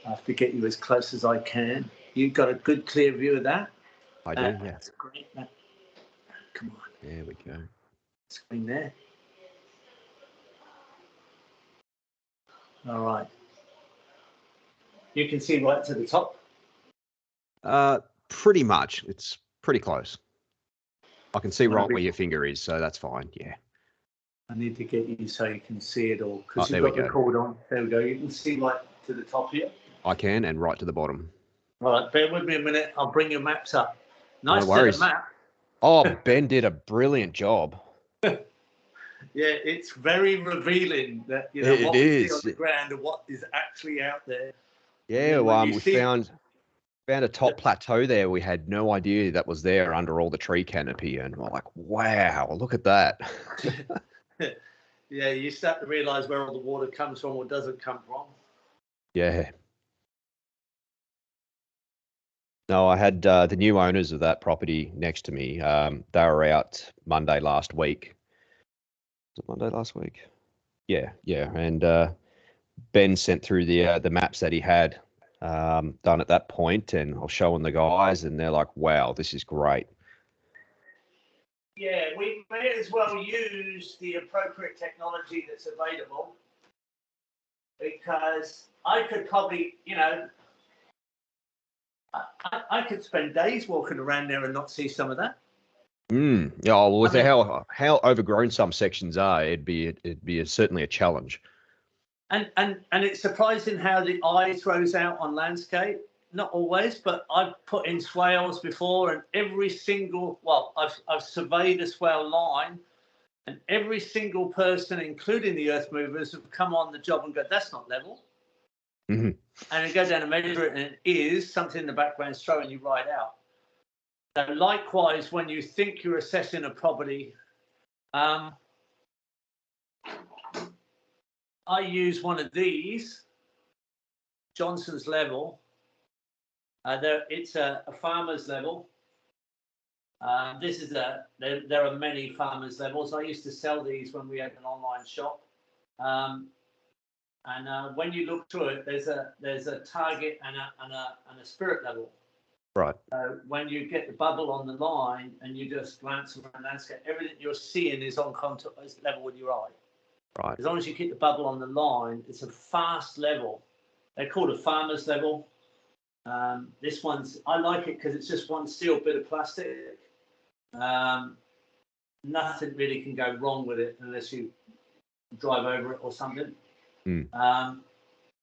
I have to get you as close as I can. You've got a good clear view of that? I do, yeah. That's great. Come on. There we go. Screen there. All right. You can see right to the top? Pretty much. It's pretty close. I can see right where your finger is, so that's fine, yeah. I need to get you so you can see it all, because you've got the cord on. There we go. You can see right to the top here. I can, and right to the bottom. All right, bear with me a minute. I'll bring your maps up. Nice no worries. set of map. Oh, Ben did a brilliant job. Yeah, it's very revealing that what we see on the ground and what is actually out there. Yeah, we found a top plateau there. We had no idea that was there under all the tree canopy, and we're like, wow, look at that. Yeah, you start to realise where all the water comes from or doesn't come from. Yeah. No, I had the new owners of that property next to me. They were out Monday last week. Was it Monday last week? Yeah. And Ben sent through the maps that he had done at that point, and I was showing the guys, and they're like, wow, this is great. Yeah, we may as well use the appropriate technology that's available, because I could probably, I could spend days walking around there and not see some of that. Yeah, well, with how overgrown some sections are, it'd be certainly a challenge. And it's surprising how the eye throws out on landscape. Not always, but I've put in swales before, and every single, I've surveyed a swale line, and every single person, including the earth movers, have come on the job and go, that's not level. Mm-hmm. And they go down and measure it, and it is something in the background throwing you right out. So likewise, when you think you're assessing a property, I use one of these, Johnson's level. It's a farmer's level. There are many farmers levels. I used to sell these when we had an online shop. And when you look through it, there's a target and a spirit level. Right. So when you get the bubble on the line and you just glance around the landscape, everything you're seeing is on contour, is level with your eye. Right. As long as you keep the bubble on the line, it's a fast level. They're called a farmer's level. This one's, I like it because it's just one steel bit of plastic. Nothing really can go wrong with it unless you drive over it or something.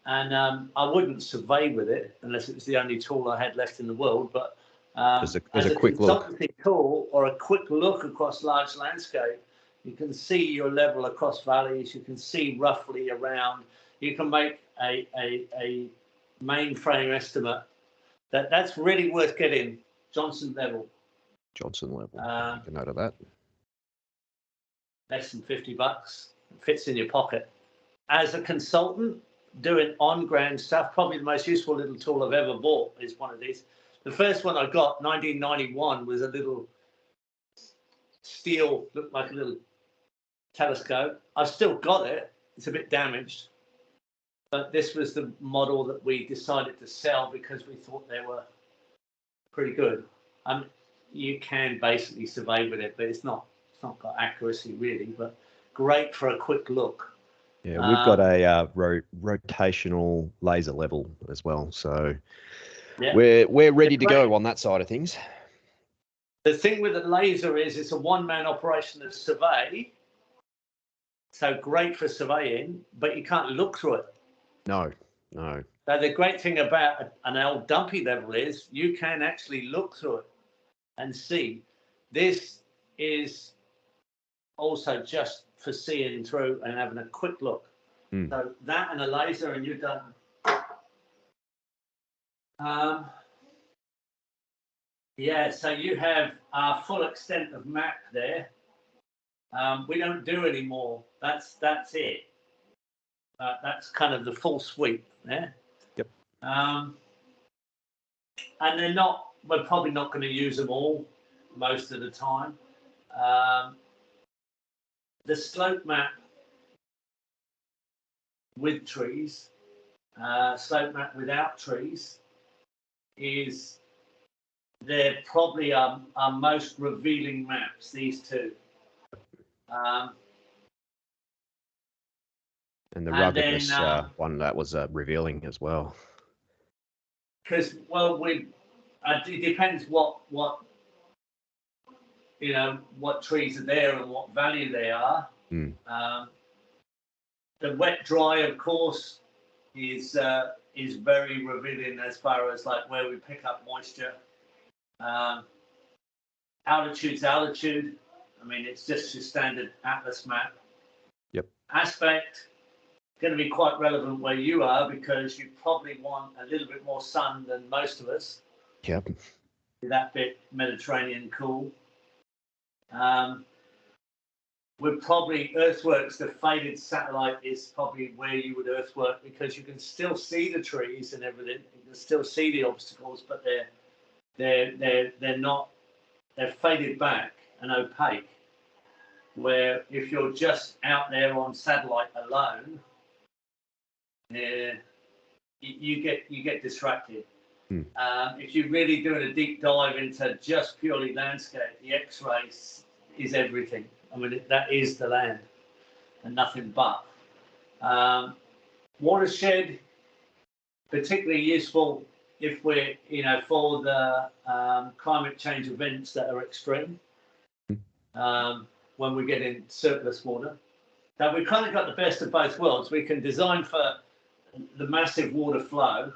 I wouldn't survey with it unless it was the only tool I had left in the world. But as a quick consultancy tool or a quick look across large landscape, you can see your level across valleys. You can see roughly around. You can make a mainframe estimate. That's really worth getting. Johnson level. Make a note of that. Less than $50. It fits in your pocket. As a consultant, doing on-ground stuff, probably the most useful little tool I've ever bought is one of these. The first one I got, 1991, was a little steel, looked like a little telescope. I've still got it. It's a bit damaged. But this was the model that we decided to sell because we thought they were pretty good. You can basically survey with it, but it's not got accuracy really, but great for a quick look. Yeah, we've got a rotational laser level as well, so yeah, we're ready to go on that side of things. The thing with the laser is it's a one-man operation to survey, so great for surveying, but you can't look through it. No. So the great thing about an old dumpy level is you can actually look through it and see. This is also just for seeing through and having a quick look. So that and a laser and you're done. Yeah, so you have our full extent of map there. We don't do any more. That's it. That's kind of the full sweep there. Yep. And we're probably not going to use them all most of the time. The slope map with trees slope map without trees is they're probably our most revealing maps, these two. And the ruggedness one that was revealing as well. Because, well, it depends what what trees are there and what value they are. Mm. The wet dry, of course, is very revealing as far as like where we pick up moisture. Altitude's altitude. I mean, it's just your standard atlas map. Yep. Aspect going to be quite relevant where you are because you probably want a little bit more sun than most of us. Yep. That bit Mediterranean cool. We're probably earthworks. The faded satellite is probably where you would earthwork because you can still see the trees and everything. You can still see the obstacles, but they're not. They're faded back and opaque. Where if you're just out there on satellite alone, you get distracted. If you're really doing a deep dive into just purely landscape, the X-ray is everything. I mean, that is the land and nothing but. Watershed, particularly useful if we're, for the climate change events that are extreme, when we get in surplus water. Now, we've kind of got the best of both worlds. We can design for the massive water flow,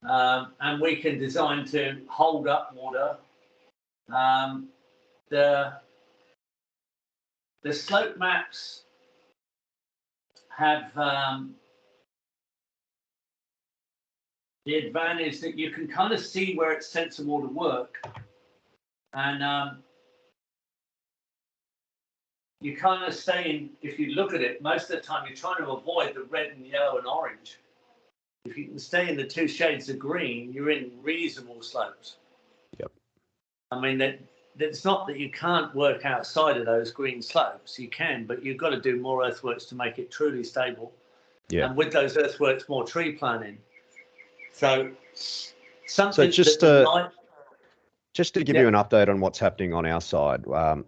and we can design to hold up water. The slope maps have the advantage that you can kind of see where it's sensible to work, and you kind of stay in. If you look at it, most of the time you're trying to avoid the red and yellow and orange. If you can stay in the two shades of green, you're in reasonable slopes. Yep. I mean, it's not that you can't work outside of those green slopes. You can, but you've got to do more earthworks to make it truly stable. Yeah. And with those earthworks, more tree planting. So something. So just to give you an update on what's happening on our side.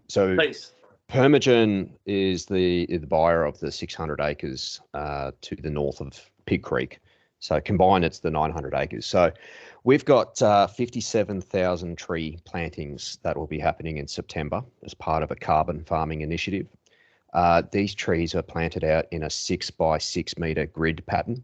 So please. Permagen is the buyer of the 600 acres to the north of Pig Creek. So combined, it's the 900 acres. So we've got 57,000 tree plantings that will be happening in September as part of a carbon farming initiative. These trees are planted out in a 6 by 6 meter grid pattern.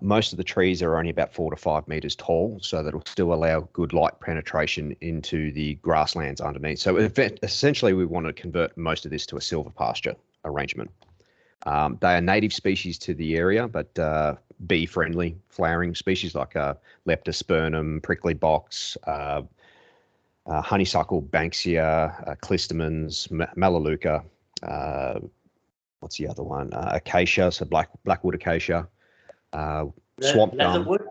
Most of the trees are only about 4 to 5 meters tall, so that'll still allow good light penetration into the grasslands underneath. So essentially, we want to convert most of this to a silver pasture arrangement. They are native species to the area, but bee-friendly flowering species like Leptospermum, prickly box, honeysuckle, banksia, clistamens, melaleuca. What's the other one? Acacia, so blackwood acacia. Swamp gum. Leatherwood?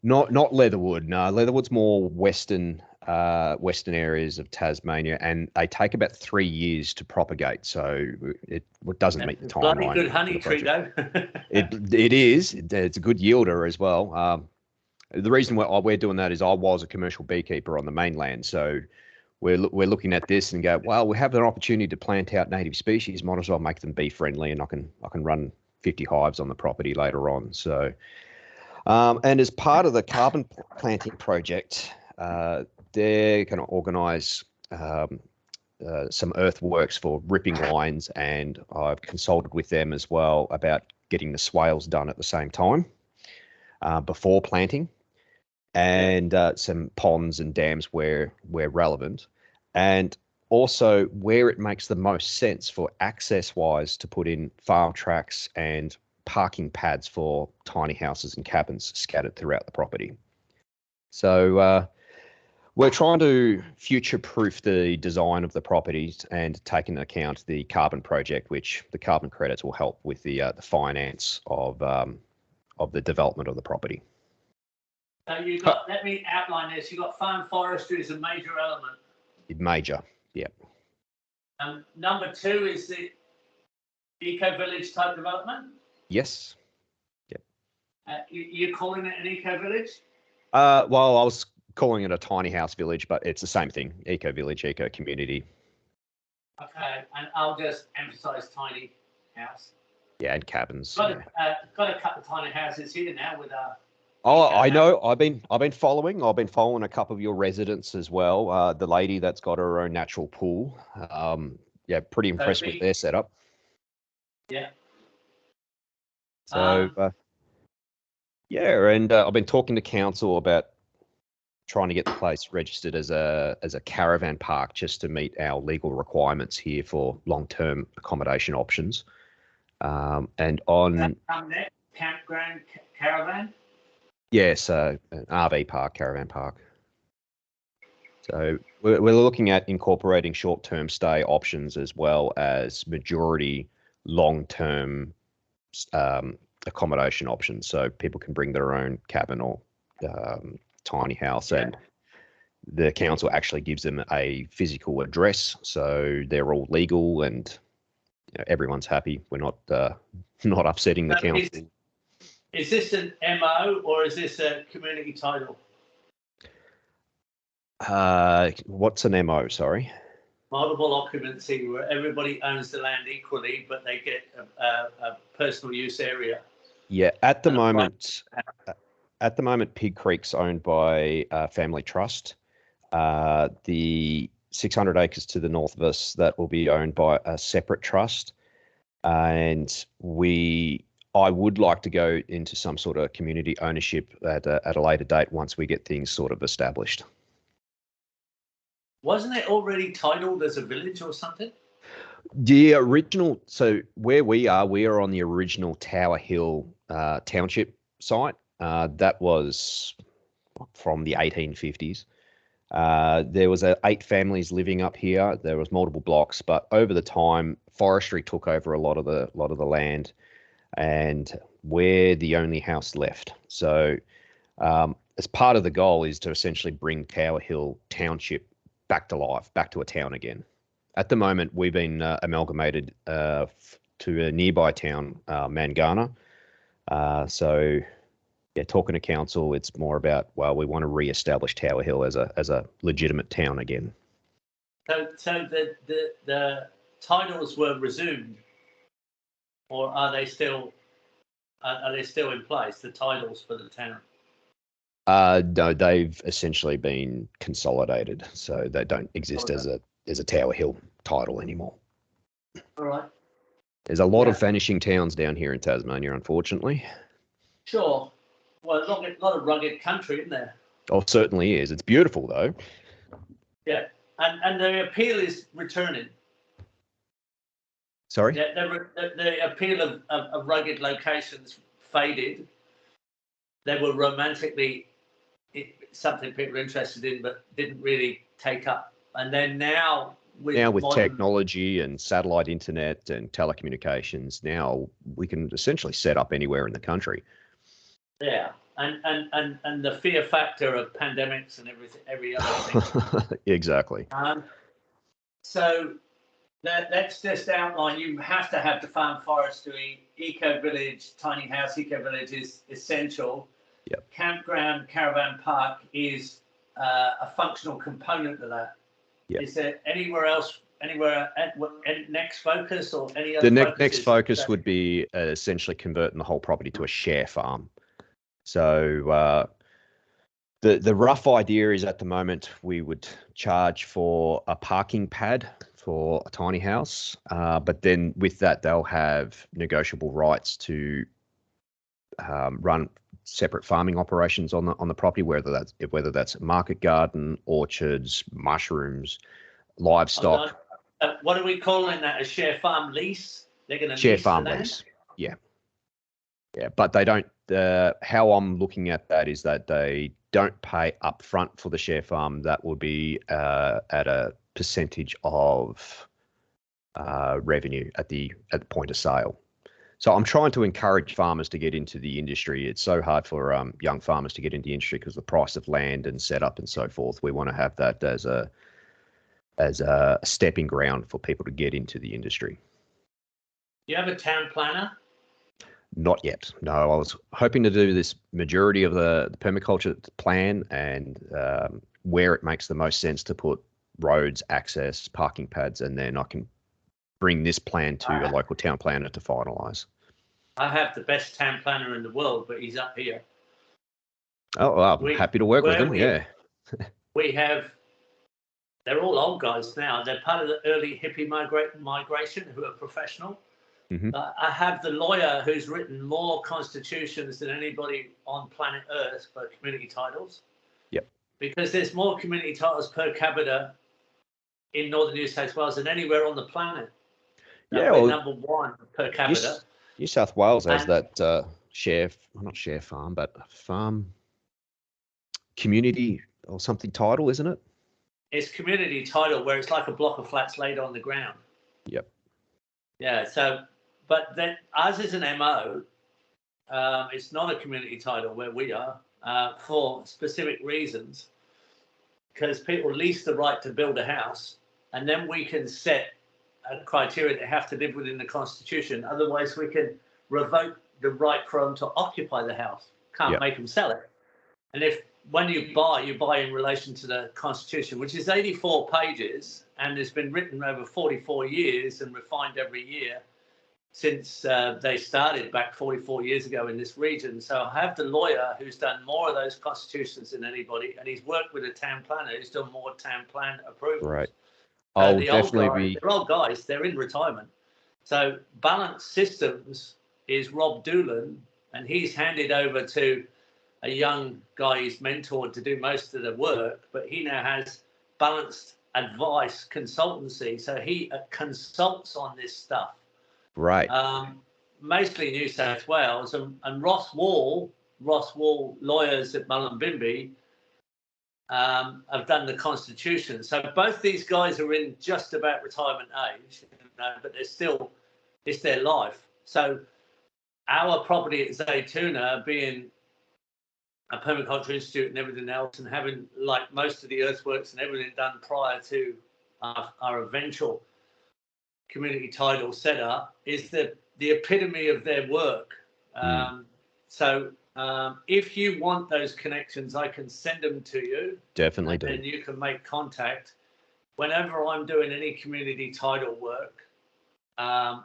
Not leatherwood. No, leatherwood's more western areas of Tasmania, and they take about 3 years to propagate. So it doesn't meet the timeline. Bloody good honey tree, though. It is. It's a good yielder as well. The reason we're doing that is I was a commercial beekeeper on the mainland, so we're looking at this and go, well, we have an opportunity to plant out native species. Might as well make them bee friendly, and I can run 50 hives on the property later on. So, and as part of the carbon planting project, they're going to organise some earthworks for ripping lines, and I've consulted with them as well about getting the swales done at the same time before planting, and some ponds and dams where relevant, and also where it makes the most sense for access-wise to put in farm tracks and parking pads for tiny houses and cabins scattered throughout the property. So we're trying to future-proof the design of the properties and take into account the carbon project, which the carbon credits will help with the finance of the development of the property. So let me outline this. You've got farm forestry as a major element. Major, yeah. Number 2 is the eco-village type development. Yes. Yep. You're calling it an eco-village? Well, I was calling it a tiny house village, but it's the same thing. Eco-village, eco-community. Okay, and I'll just emphasise tiny house. Yeah, and cabins. Got a couple of tiny houses here now with Oh, I know. I've been following a couple of your residents as well. The lady that's got her own natural pool. Yeah, pretty impressed with their setup. Yeah. So yeah, and I've been talking to council about trying to get the place registered as a caravan park just to meet our legal requirements here for long-term accommodation options. And on campground caravan. Yes, an RV park, caravan park. So we're looking at incorporating short-term stay options as well as majority long-term accommodation options. So people can bring their own cabin or tiny house, and the council actually gives them a physical address, so they're all legal and everyone's happy. We're not upsetting the council. Is this an MO or is this a community title? What's an MO? Sorry. Multiple occupancy, where everybody owns the land equally, but they get a personal use area. Yeah, at the moment, Pig Creek's owned by Family Trust. The 600 acres to the north of us, that will be owned by a separate trust, and I would like to go into some sort of community ownership at a later date once we get things sort of established. Wasn't it already titled as a village or something? The original, so where we are on the original Tower Hill township site. That was from the 1850s. There was 8 families living up here. There was multiple blocks, but over the time, Forestry took over a lot of the land, and we're the only house left. So as part of the goal is to essentially bring Tower Hill Township back to life, back to a town again. At the moment, we've been amalgamated to a nearby town, Mangana. So yeah, talking to council, it's more about, well, we want to re-establish Tower Hill as a legitimate town again. So the titles were resumed, or are they still in place? The titles for the town? No, they've essentially been consolidated, so they don't exist as a Tower Hill title anymore. All right. There's a lot of vanishing towns down here in Tasmania, unfortunately. Sure. Well, a lot of rugged country, isn't there? Oh, it certainly is. It's beautiful, though. Yeah, and the appeal is returning. Sorry? Yeah, the appeal of rugged locations faded. They were romantically something people were interested in, but didn't really take up. And then now with technology and satellite internet and telecommunications, now we can essentially set up anywhere in the country. Yeah, and the fear factor of pandemics and every other thing. Exactly. So let's just outline. You have to have the farm forestry eco-village, tiny house eco-village is essential. Yep. Campground, caravan park is a functional component of that. Yep. Is there anywhere next focus or any other? The next focus would be essentially converting the whole property to a share farm. So the rough idea is at the moment we would charge for a parking pad for a tiny house, but then with that they'll have negotiable rights to run separate farming operations on the property, whether that's market garden, orchards, mushrooms, livestock. What are we calling that? A share farm lease? They're going to share farm lease. Yeah, but they don't. How I'm looking at that is that they don't pay upfront for the share farm. That will be at a percentage of revenue at the point of sale. So I'm trying to encourage farmers to get into the industry. It's so hard for young farmers to get into the industry because of the price of land and setup and so forth. We want to have that as a stepping ground for people to get into the industry. Do you have a town planner? Not yet. No, I was hoping to do this majority of the permaculture plan and where it makes the most sense to put roads, access, parking pads, and then I can bring this plan to a local town planner to finalise. I have the best town planner in the world, but he's up here. Oh, well, I'm happy to work with him. Yeah. We have, they're all old guys now. They're part of the early hippie migration who are professional. Mm-hmm. I have the lawyer who's written more constitutions than anybody on planet Earth for community titles. Yep. Because there's more community titles per capita in northern New South Wales than anywhere on the planet. Yeah, we're number one per capita. New South Wales has that not share farm, but farm community or something title, isn't it? It's community title where it's like a block of flats laid on the ground. Yep. Yeah. So, but then ours is an MO. It's not a community title where we are for specific reasons, because people lease the right to build a house, and then we can set a criteria they have to live within the Constitution. Otherwise, we can revoke the right for them to occupy the house. Can't make them sell it. And when you buy in relation to the Constitution, which is 84 pages and has been written over 44 years and refined every year since they started back 44 years ago in this region. So I have the lawyer who's done more of those constitutions than anybody, and he's worked with a town planner who's done more town plan approvals. Right. The they're old guys, they're in retirement. So Balanced Systems is Rob Doolan, and he's handed over to a young guy he's mentored to do most of the work, but he now has Balanced Advice Consultancy. So he consults on this stuff. Right. Mostly New South Wales, and Ross Wall lawyers at Mullumbimby have done the Constitution. So both these guys are in just about retirement age, but it's their life. So our property at Zaytuna, being a permaculture institute and everything else, and having like most of the earthworks and everything done prior to our eventual community title setup, is the epitome of their work. So if you want those connections, I can send them to you. Definitely do. And you can make contact whenever I'm doing any community title work,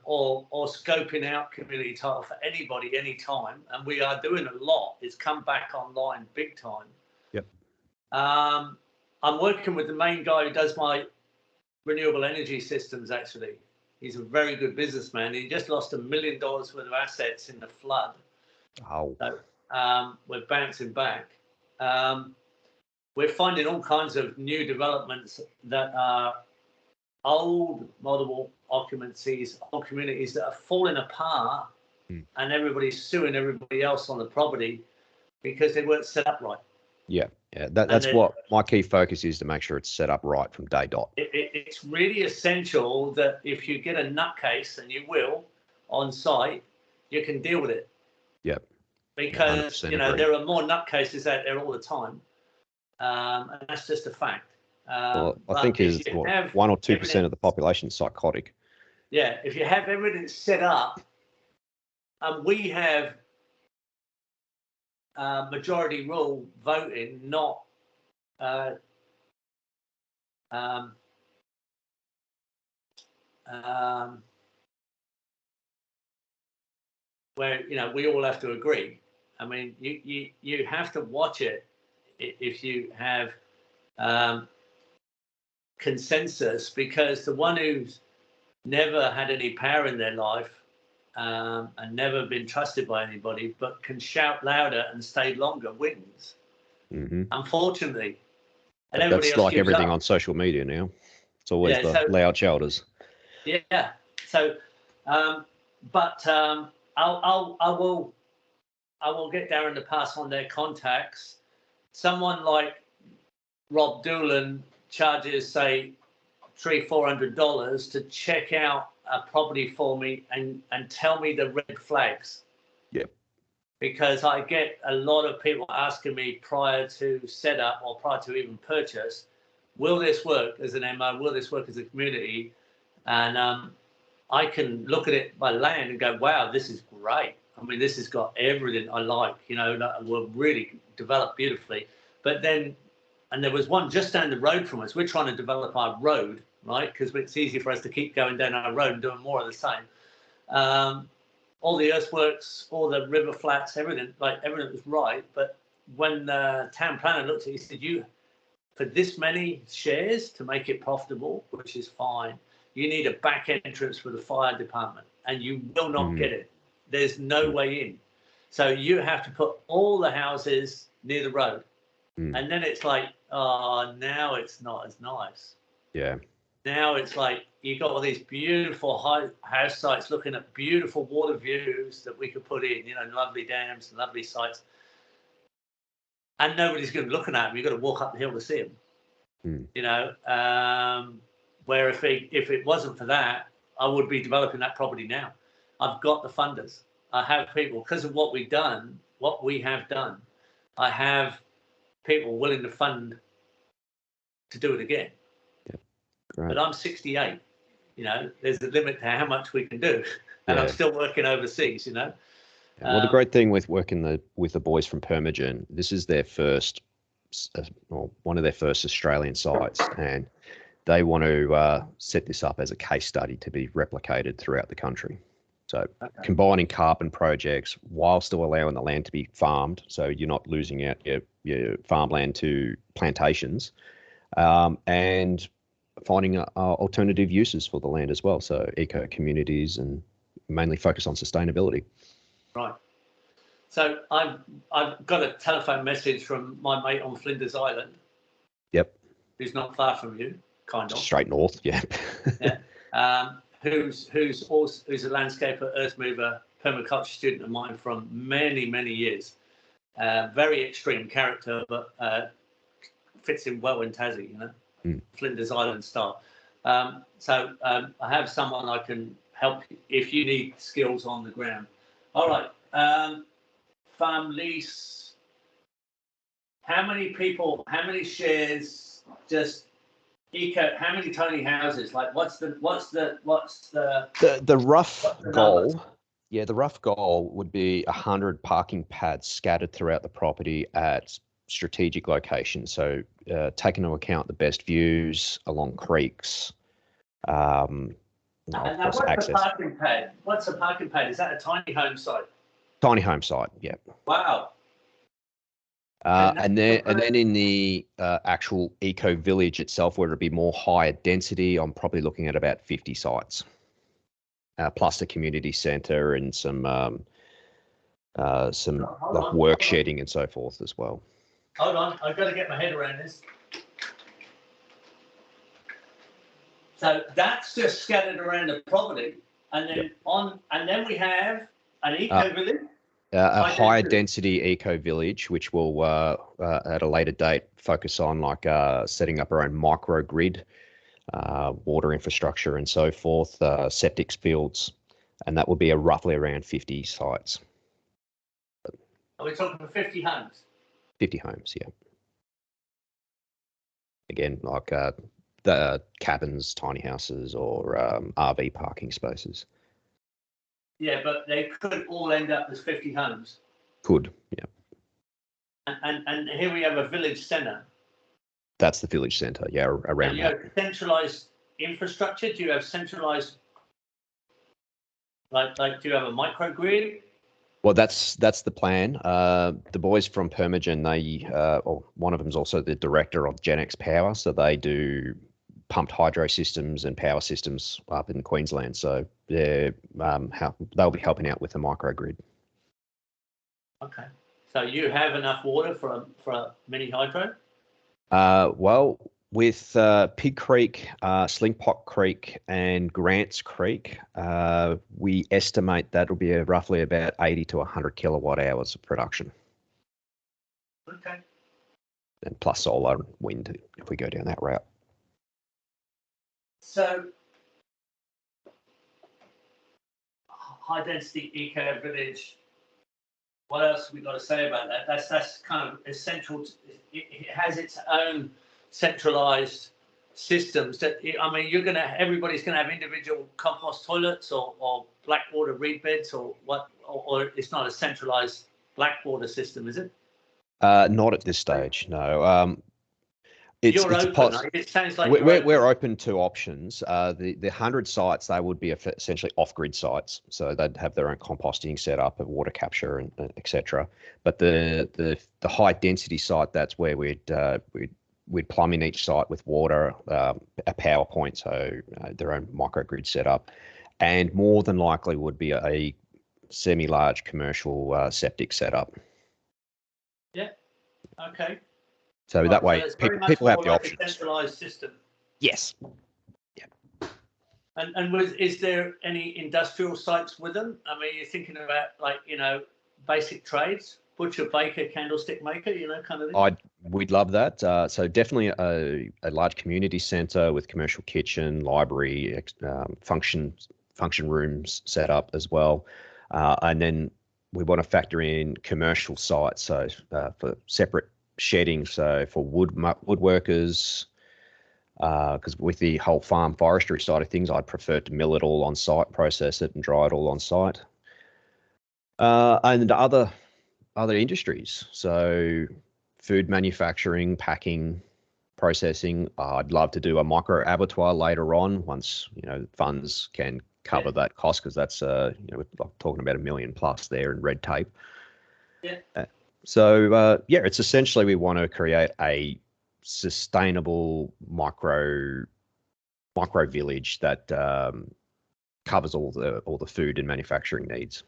or scoping out community title for anybody, anytime. And we are doing a lot. It's come back online big time. Yep. I'm working with the main guy who does my renewable energy systems, actually. He's a very good businessman. He just lost $1 million worth of assets in the flood. Oh. So, we're bouncing back. We're finding all kinds of new developments that are old multiple occupancies, old communities that are falling apart, and everybody's suing everybody else on the property because they weren't set up right. Yeah. That's what my key focus is, to make sure it's set up right from day dot. It's really essential that if you get a nutcase, and you will, on site, you can deal with it. Yep. Because there are more nutcases out there all the time, and that's just a fact. Well, I think is 1 or 2% of the population is psychotic. Yeah, if you have everything set up, and we have majority rule voting, not where we all have to agree. I mean, you have to watch it if you have consensus, because the one who's never had any power in their life and never been trusted by anybody, but can shout louder and stay longer, wins. Mm-hmm. Unfortunately. And that's like everything on social media now. It's always the loud shouters. Yeah. So, I will get Darren to pass on their contacts. Someone like Rob Doolan charges, say, $300-400 to check out a property for me and tell me the red flags. Yep. Because I get a lot of people asking me prior to setup or prior to even purchase, will this work as an MO? Will this work as a community? And I can look at it by land and go, wow, this is great. I mean, this has got everything I like, you know, that will really develop beautifully. But then, and there was one just down the road from us. We're trying to develop our road, right? Because it's easy for us to keep going down our road and doing more of the same. All the earthworks, all the river flats, everything was right. But when the town planner looked at it, he said, "You, for this many shares to make it profitable, which is fine, you need a back entrance for the fire department, and you will not get it. There's no way in. So you have to put all the houses near the road." And then it's like, oh, now it's not as nice. Yeah. Now it's like you got all these beautiful high house sites looking at beautiful water views that we could put in, you know, lovely dams and lovely sites. And nobody's going to be looking at them. You've got to walk up the hill to see them. You know, where if it wasn't for that, I would be developing that property now. I've got the funders. I have people, because of what we have done, I have people willing to fund to do it again. Great. But I'm 68. You know, there's a limit to how much we can do, and I'm still working overseas. You know. Well, the great thing with working with the boys from Permagen, this is their first, or one of their first Australian sites, and they want to set this up as a case study to be replicated throughout the country. So combining carbon projects while still allowing the land to be farmed, so you're not losing out your farmland to plantations, and finding alternative uses for the land as well. So eco communities, and mainly focus on sustainability. Right. So I've got a telephone message from my mate on Flinders Island. Yep. Who's not far from you, kind of. Straight north. Yeah. Yeah. Who's a landscaper, earth mover, permaculture student of mine from many, many years. Very extreme character, but fits in well in Tassie, you know. Flinders Island style. So I have someone I can help if you need skills on the ground. All right. Farm lease. How many people? How many shares? Just eco. How many tiny houses? Like, what's the rough goal? Yeah, the rough goal would be 100 parking pads scattered throughout the property at strategic locations. So taking into account the best views along creeks. And now what's a parking pad? What's a parking pad? Is that a tiny home site? Tiny home site, yeah. Wow. And then in the actual eco-village itself, where it'd be more higher density, I'm probably looking at about 50 sites, plus a community centre and some like work shedding and so forth as well. Hold on, I've got to get my head around this. So that's just scattered around the property, and then we have an eco-village. A higher density eco-village, which will at a later date focus on like setting up our own microgrid, water infrastructure and so forth, septic fields, and that will be roughly around 50 sites. Are we talking 50 homes? 50 homes, yeah. Again, like the cabins, tiny houses, or RV parking spaces. Yeah, but they could all end up as 50 homes. Could, yeah. And here we have a village centre. That's the village centre, yeah, around you that. have centralised infrastructure? Do you have centralised, like do you have a microgrid? Well, that's the plan. The boys from Permagen, or one of them is also the director of GenX Power, so they do pumped hydro systems and power systems up in Queensland. So they'll be helping out with the microgrid. Okay. So you have enough water for a mini hydro? Well, with Pig Creek, Slingpot Creek, and Grants Creek, we estimate that'll be roughly about 80 to 100 kilowatt hours of production. Okay. And plus solar and wind if we go down that route. So, high density eco village. What else have we got to say about that? That's kind of essential. It has its own centralized systems. That I mean, everybody's gonna have individual compost toilets or blackwater reed beds or what? or it's not a centralized black water system, is it? Not at this stage, no. You're open. It sounds like we're open to options. The 100 sites, they would be essentially off-grid sites, so they'd have their own composting set up, water capture, and etc. But the high density site, that's where we'd plumb in each site with water, a power point, so their own microgrid setup, and more than likely would be a semi-large commercial septic setup. Yeah. Okay. So that way, so people have the like options. A centralized system. Yes. Yeah. And is there any industrial sites with them? I mean, you're thinking about basic trades, butcher, baker, candlestick maker, kind of thing. We'd love that. So definitely a large community centre with commercial kitchen, library, function rooms set up as well, and then we want to factor in commercial sites. So for separate shedding, so for woodworkers, because with the whole farm forestry side of things, I'd prefer to mill it all on site, process it, and dry it all on site. And other industries, so food manufacturing, packing, processing. I'd love to do a micro abattoir later on once funds can cover that cost, because that's we're talking about $1 million plus there in red tape. Yeah. So it's essentially we want to create a sustainable micro village that covers all the food and manufacturing needs.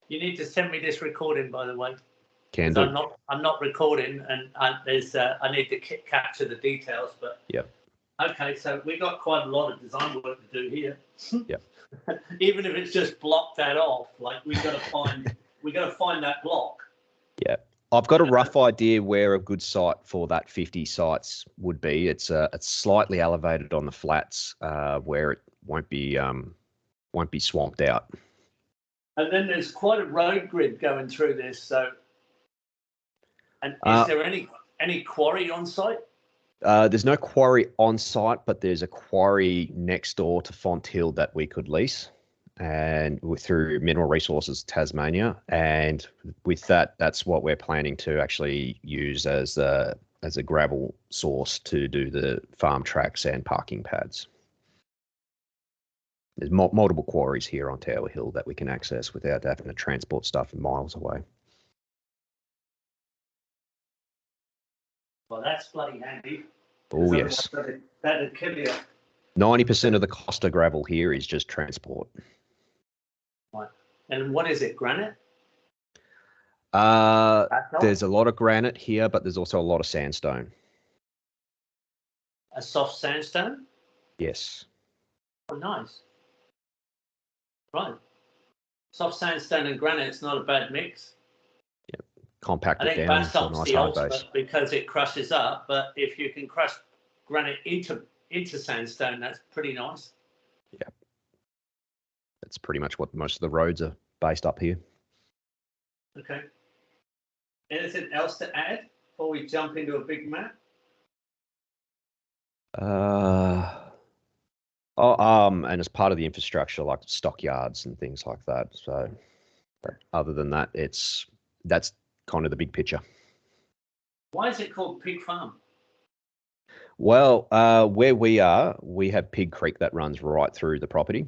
You need to send me this recording, by the way. Can do. I'm not recording, and I need to capture the details. But yeah. Okay, so we've got quite a lot of design work to do here. Yeah. Even if it's just block that off, like we got to find that block. Yeah. I've got a rough idea where a good site for that 50 sites would be. It's slightly elevated on the flats, where it won't be swamped out. And then there's quite a road grid going through this. So, and is there any quarry on site? There's no quarry on site, but there's a quarry next door to Font Hill that we could lease, and through Mineral Resources Tasmania. And with that, that's what we're planning to actually use as a gravel source to do the farm tracks and parking pads. There's multiple quarries here on Tower Hill that we can access without having to transport stuff miles away. Well, that's bloody handy. Oh, yes. That'd kill you. 90% of the cost of gravel here is just transport. Right. And what is it, granite? There's a lot of granite here, but there's also a lot of sandstone. A soft sandstone? Yes. Oh, nice. Right. Soft sandstone and granite's not a bad mix. Yep. Compact it down. I think basalt's nice the hard ultimate base. because it crushes up, but if you can crush granite into sandstone, that's pretty nice. Yeah. That's pretty much what most of the roads are based up here. Okay. Anything else to add before we jump into a big map? And as part of the infrastructure, like stockyards and things like that. So, other than that, that's kind of the big picture. Why is it called Pig Farm? Well, where we are, we have Pig Creek that runs right through the property,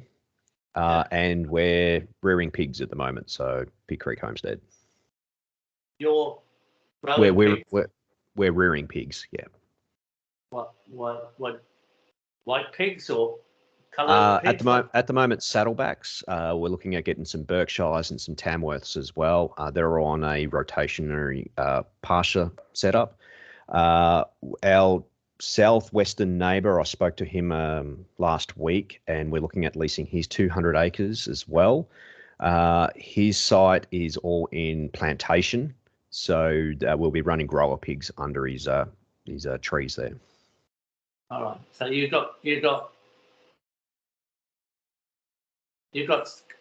and we're rearing pigs at the moment. So, Pig Creek Homestead. We're rearing pigs. Yeah. What white pigs or coloured pigs? At the moment, saddlebacks. We're looking at getting some Berkshires and some Tamworths as well. They're on a rotationary pasture setup. Our southwestern neighbour, I spoke to him last week, and we're looking at leasing his 200 acres as well. His site is all in plantation, so we'll be running grower pigs under his trees there. All right. So you've got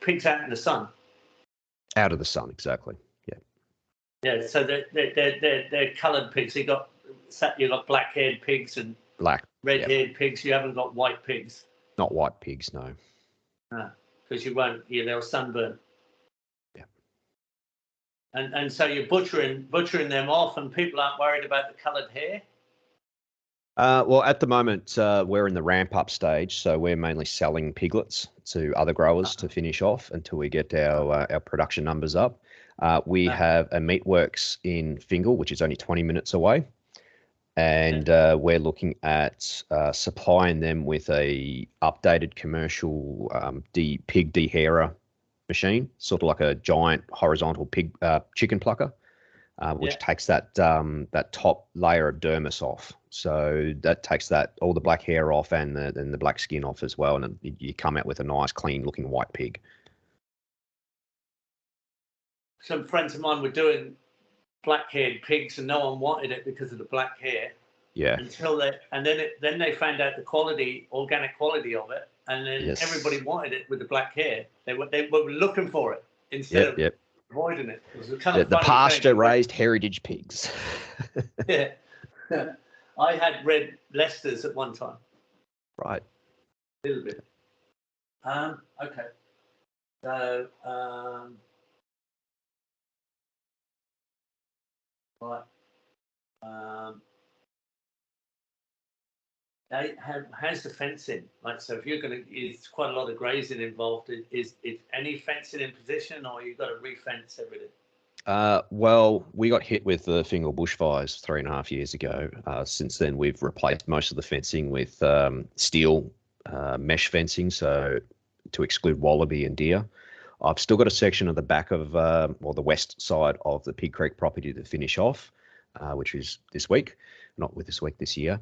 pigs out in the sun. Out of the sun, exactly. Yeah. Yeah. So they're coloured pigs. You've got black-haired pigs and red-haired pigs. You haven't got white pigs. Not white pigs, no. Ah. because you won't. They'll sunburn. Yeah. And so you're butchering them off, and people aren't worried about the coloured hair. Well, at the moment, we're in the ramp-up stage, so we're mainly selling piglets to other growers to finish off until we get our production numbers up. We have a meatworks in Fingal, which is only 20 minutes away, and we're looking at supplying them with a updated commercial pig dehairer machine, sort of like a giant horizontal chicken plucker. Which takes that top layer of dermis off. So that takes all the black hair off and the black skin off as well, and you come out with a nice, clean-looking white pig. Some friends of mine were doing black-haired pigs, and no one wanted it because of the black hair. Yeah. Then they found out the quality, organic quality of it, and then everybody wanted it with the black hair. They were looking for it instead of avoiding it. It was kind of the pasture-raised heritage pigs. Yeah. I had red Leicesters at one time. Right. A little bit. Okay. So, right. How's the fencing? Like, so if you're going to, it's quite a lot of grazing involved. Is any fencing in position, or you've got to re-fence everything? Well, we got hit with the Fingal bushfires 3.5 years ago. Since then, we've replaced most of the fencing with steel mesh fencing, so to exclude wallaby and deer. I've still got a section of the back of, the west side of the Pig Creek property to finish off, which is this week, this year.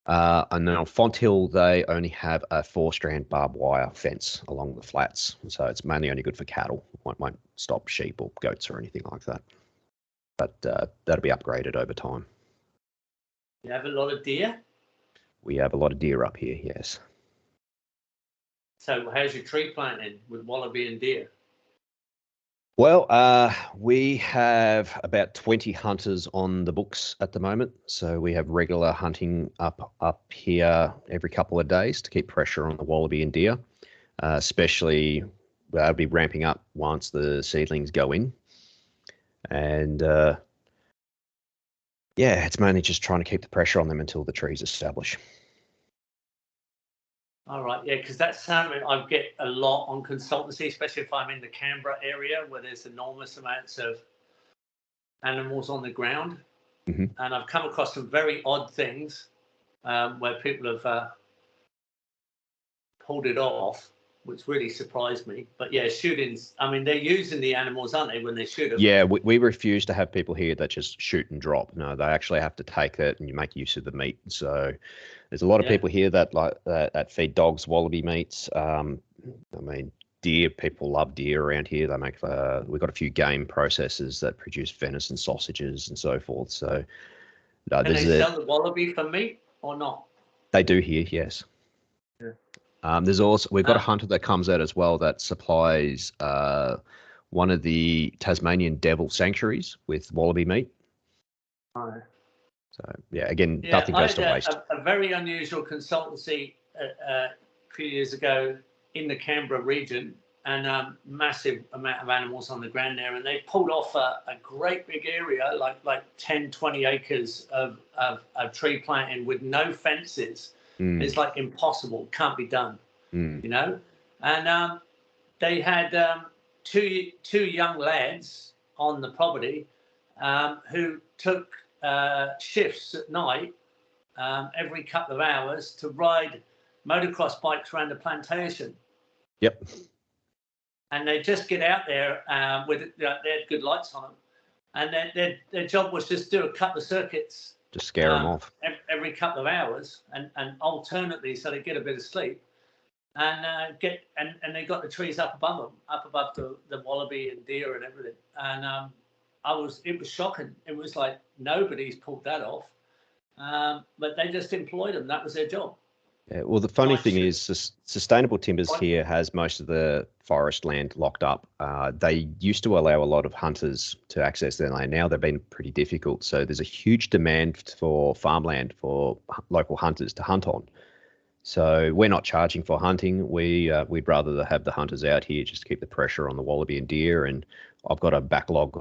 And then on Fonthill, they only have a 4-strand barbed wire fence along the flats. So it's mainly only good for cattle. Won't stop sheep or goats or anything like that. But that'll be upgraded over time. You have a lot of deer? We have a lot of deer up here, yes. So how's your tree planting with wallaby and deer? Well, we have about 20 hunters on the books at the moment. So we have regular hunting up here every couple of days to keep pressure on the wallaby and deer, especially they'll be ramping up once the seedlings go in. And it's mainly just trying to keep the pressure on them until the trees establish. All right, yeah, because that's something I get a lot on consultancy, especially if I'm in the Canberra area where there's enormous amounts of animals on the ground. Mm-hmm. And I've come across some very odd things where people have pulled it off, which really surprised me. But yeah, shootings, I mean, they're using the animals, aren't they, when they shoot them? Yeah, we refuse to have people here that just shoot and drop. No, they actually have to take it and you make use of the meat. So there's a lot of people here that feed dogs wallaby meats. I mean, deer, people love deer around here. They make, we've got a few game processors that produce venison sausages and so forth. So can they sell the wallaby for meat or not? They do here, yes. Yeah. There's also, we've got a hunter that comes out as well that supplies one of the Tasmanian devil sanctuaries with wallaby meat. Right. So yeah, again, nothing goes to waste. A very unusual consultancy a few years ago in the Canberra region, and massive amount of animals on the ground there, and they pulled off a great big area, like 10, 20 acres of tree planting with no fences. It's like impossible, can't be done, you know. And they had two young lads on the property who took shifts at night every couple of hours to ride motocross bikes around the plantation. Yep. And they just get out there with they had good lights on them, and their job was just do a couple of circuits. Just scare them off every couple of hours, and alternately, so they get a bit of sleep, and they got the trees up above the wallaby and deer and everything. And it was shocking. It was like nobody's pulled that off, but they just employed them. That was their job. Yeah, well, the funny thing is, Sustainable Timbers here has most of the forest land locked up. They used to allow a lot of hunters to access their land. Now they've been pretty difficult. So there's a huge demand for farmland for local hunters to hunt on. So we're not charging for hunting. We'd rather have the hunters out here just to keep the pressure on the wallaby and deer. And I've got a backlog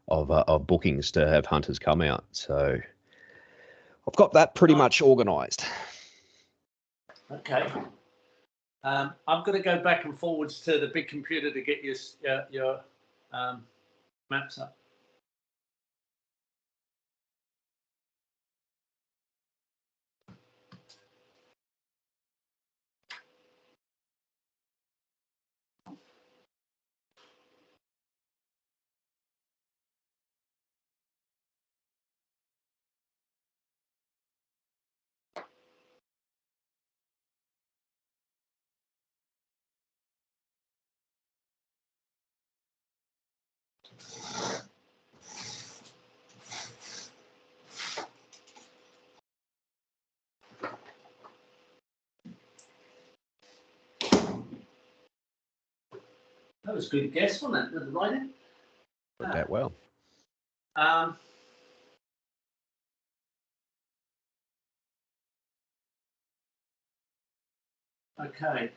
of bookings to have hunters come out. So I've got that pretty much organised. Okay. I'm going to go back and forwards to the big computer to get your maps up. That was a good guess, wasn't it? With the writing. Worked out well. Okay.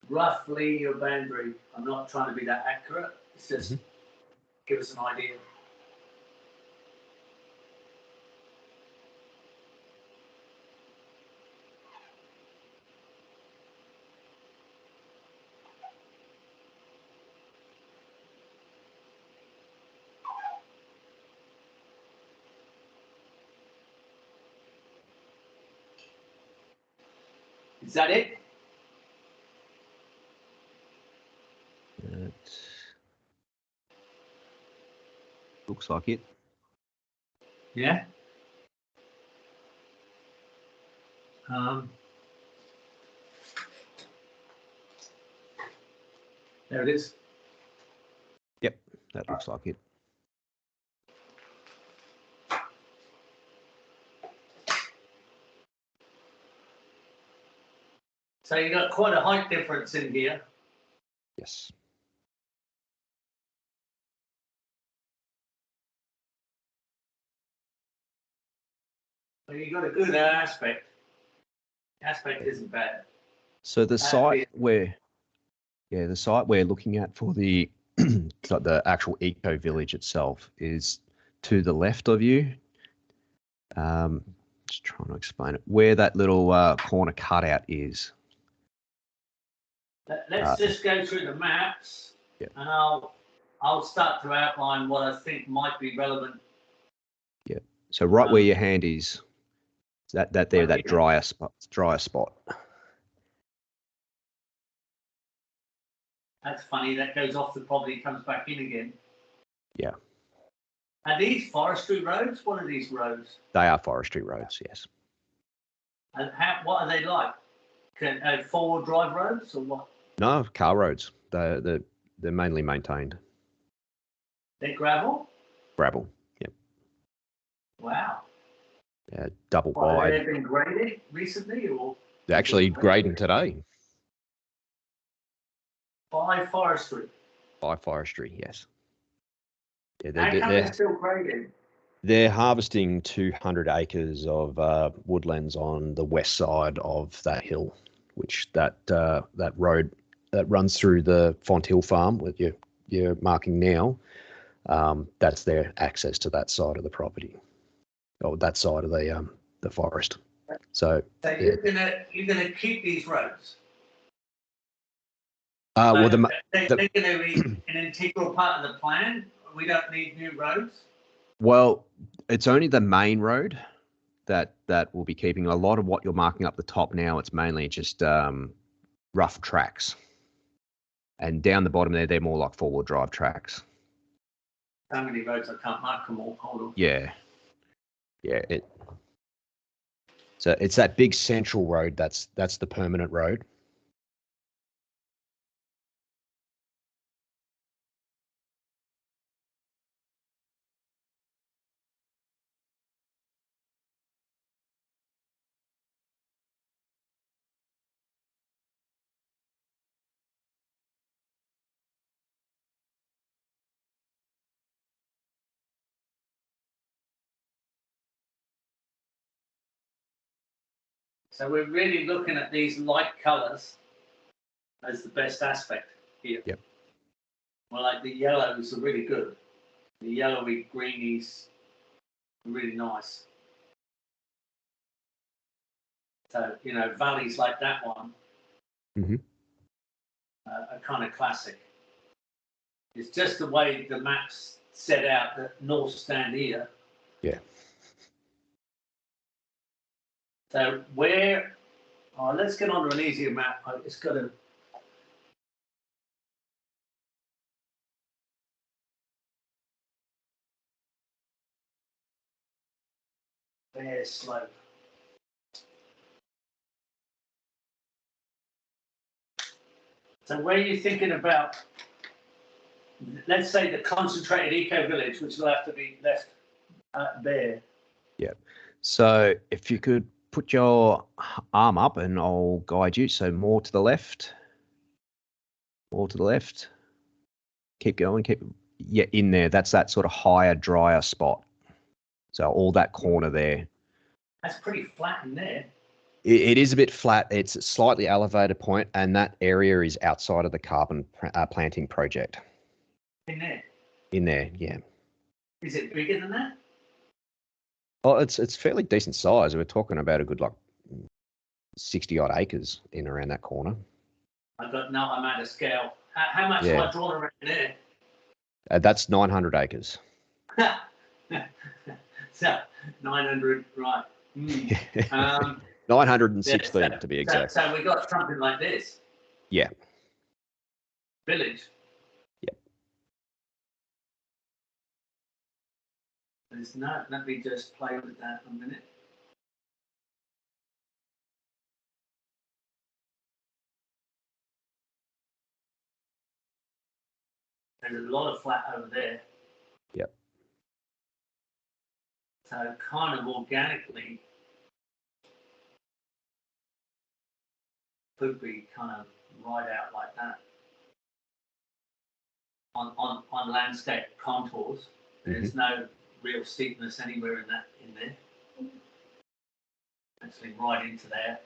Roughly your boundary. I'm not trying to be that accurate. It's just give us an idea. Is that it? That looks like it. Yeah. There it is. Yep, that looks like it. So you got quite a height difference in here. Yes. So you got a good aspect. Aspect isn't bad. So the site we're looking at for the the actual eco-village itself is to the left of you. Just trying to explain it. Where that little corner cutout is. Let's just go through the maps, yeah. and I'll start to outline what I think might be relevant. Yeah. So right where your hand is, that drier spot. That's funny. That goes off the property, comes back in again. Yeah. Are these forestry roads? What are these roads? They are forestry roads, yes. And what are they like? Four-wheel drive roads or what? No, car roads. They're mainly maintained. They're gravel? Gravel, yep. Wow. Yeah, double wide. Have they been graded recently? Or They're actually grading today. By forestry? By forestry, yes. Yeah, they're still grading? They're harvesting 200 acres of woodlands on the west side of that hill, which that road that runs through the Font Hill farm that you're marking now. That's their access to that side of the property, or that side of the forest. So you're gonna keep these roads. Well, they're going to be an integral part of the plan. We don't need new roads. Well, it's only the main road that will be keeping. A lot of what you're marking up the top now, it's mainly just rough tracks, and down the bottom there, they're more like four-wheel drive tracks. So many roads I can't mark them all. Hold on. Yeah. Yeah, so it's that big central road. That's the permanent road. So we're really looking at these light colours as the best aspect here. Yep. Well, like the yellows are really good. The yellowy greenies are really nice. So, you know, valleys like that one are kind of classic. It's just the way the map's set out that north stand here. Yeah. So where, let's get on to an easier map. It's got to, bare slope. So where are you thinking about, let's say the concentrated eco-village, which will have to be left bare? Yeah. So if you could put your arm up and I'll guide you. So more to the left. More to the left. Keep going. Yeah, in there. That's that sort of higher, drier spot. So all that corner there. That's pretty flat in there. It is a bit flat. It's a slightly elevated point, and that area is outside of the carbon planting project. In there? In there, yeah. Is it bigger than that? Oh, it's fairly decent size. We're talking about a good 60 odd acres in around that corner. I'm out of scale. How much do I draw around there? That's 900 acres. So 900, right? 916 to be exact. So we got something like this. Yeah. Village. Yep. Let me just play with that for a minute. There's a lot of flat over there. Yep. So kind of organically could be kind of right out like that. On landscape contours, there's no real steepness anywhere in there. Actually, right into there,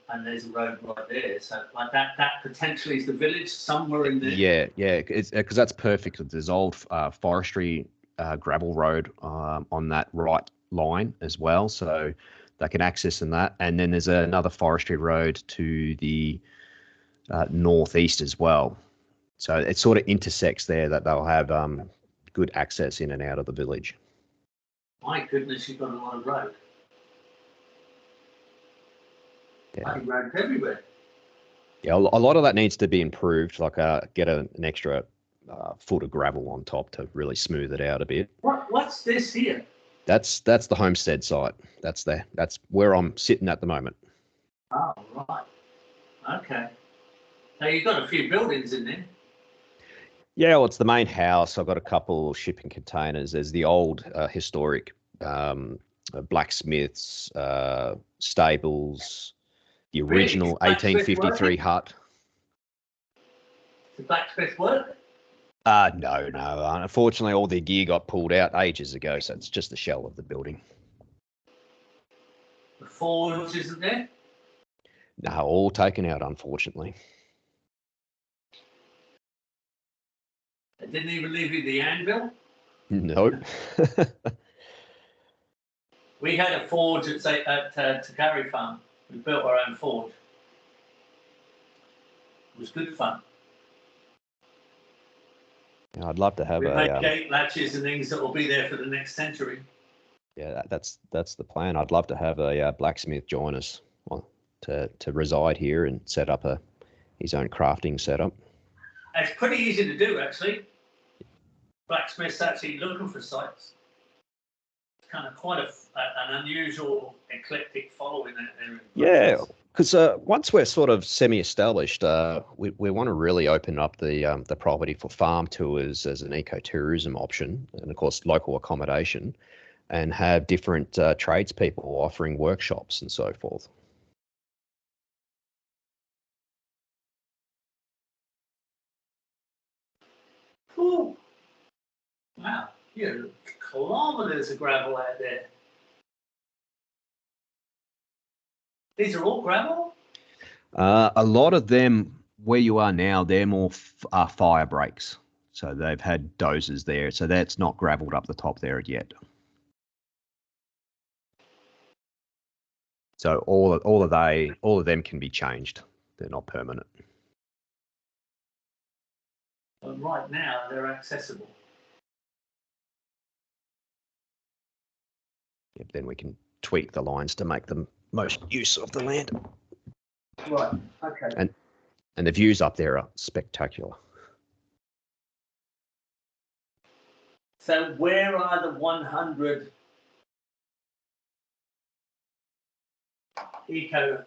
and there's a road right there. So like that potentially is the village somewhere in there. Yeah, because that's perfect. There's old forestry gravel road on that right line as well, so they can access in that. And then there's another forestry road to the northeast as well. So it sort of intersects there that they'll have good access in and out of the village. My goodness, you've got a lot of road. Yeah. Roads everywhere. Yeah, a lot of that needs to be improved, like get an extra foot of gravel on top to really smooth it out a bit. What's this here? That's the homestead site. That's where I'm sitting at the moment. Oh, right. Okay. So you've got a few buildings in there. Yeah, well, it's the main house. I've got a couple shipping containers. There's the old historic blacksmiths, stables, the original 1853 hut. The blacksmith work? No. Unfortunately, all the gear got pulled out ages ago, so it's just the shell of the building. The forge isn't there? No, all taken out, unfortunately. They didn't even leave you the anvil? Nope. We had a forge at Takari Farm. We built our own forge. It was good fun. Yeah, I'd love to have we made gate latches and things that will be there for the next century. Yeah, that's the plan. I'd love to have a blacksmith join us to reside here and set up his own crafting setup. It's pretty easy to do, actually. Blacksmiths actually looking for sites. kind of quite an unusual eclectic following there. Yeah, because once we're sort of semi-established, we want to really open up the property for farm tours as an ecotourism option, and of course local accommodation, and have different tradespeople offering workshops and so forth. Cool. Wow, kilometres of gravel out there. These are all gravel? A lot of them, where you are now, they're more fire breaks. So they've had dozers there. So that's not gravelled up the top there yet. So all of them can be changed. They're not permanent. But right now they're accessible. Yep, then we can tweak the lines to make the most use of the land. Right. Okay. And the views up there are spectacular. So where are the 100 Eco-Village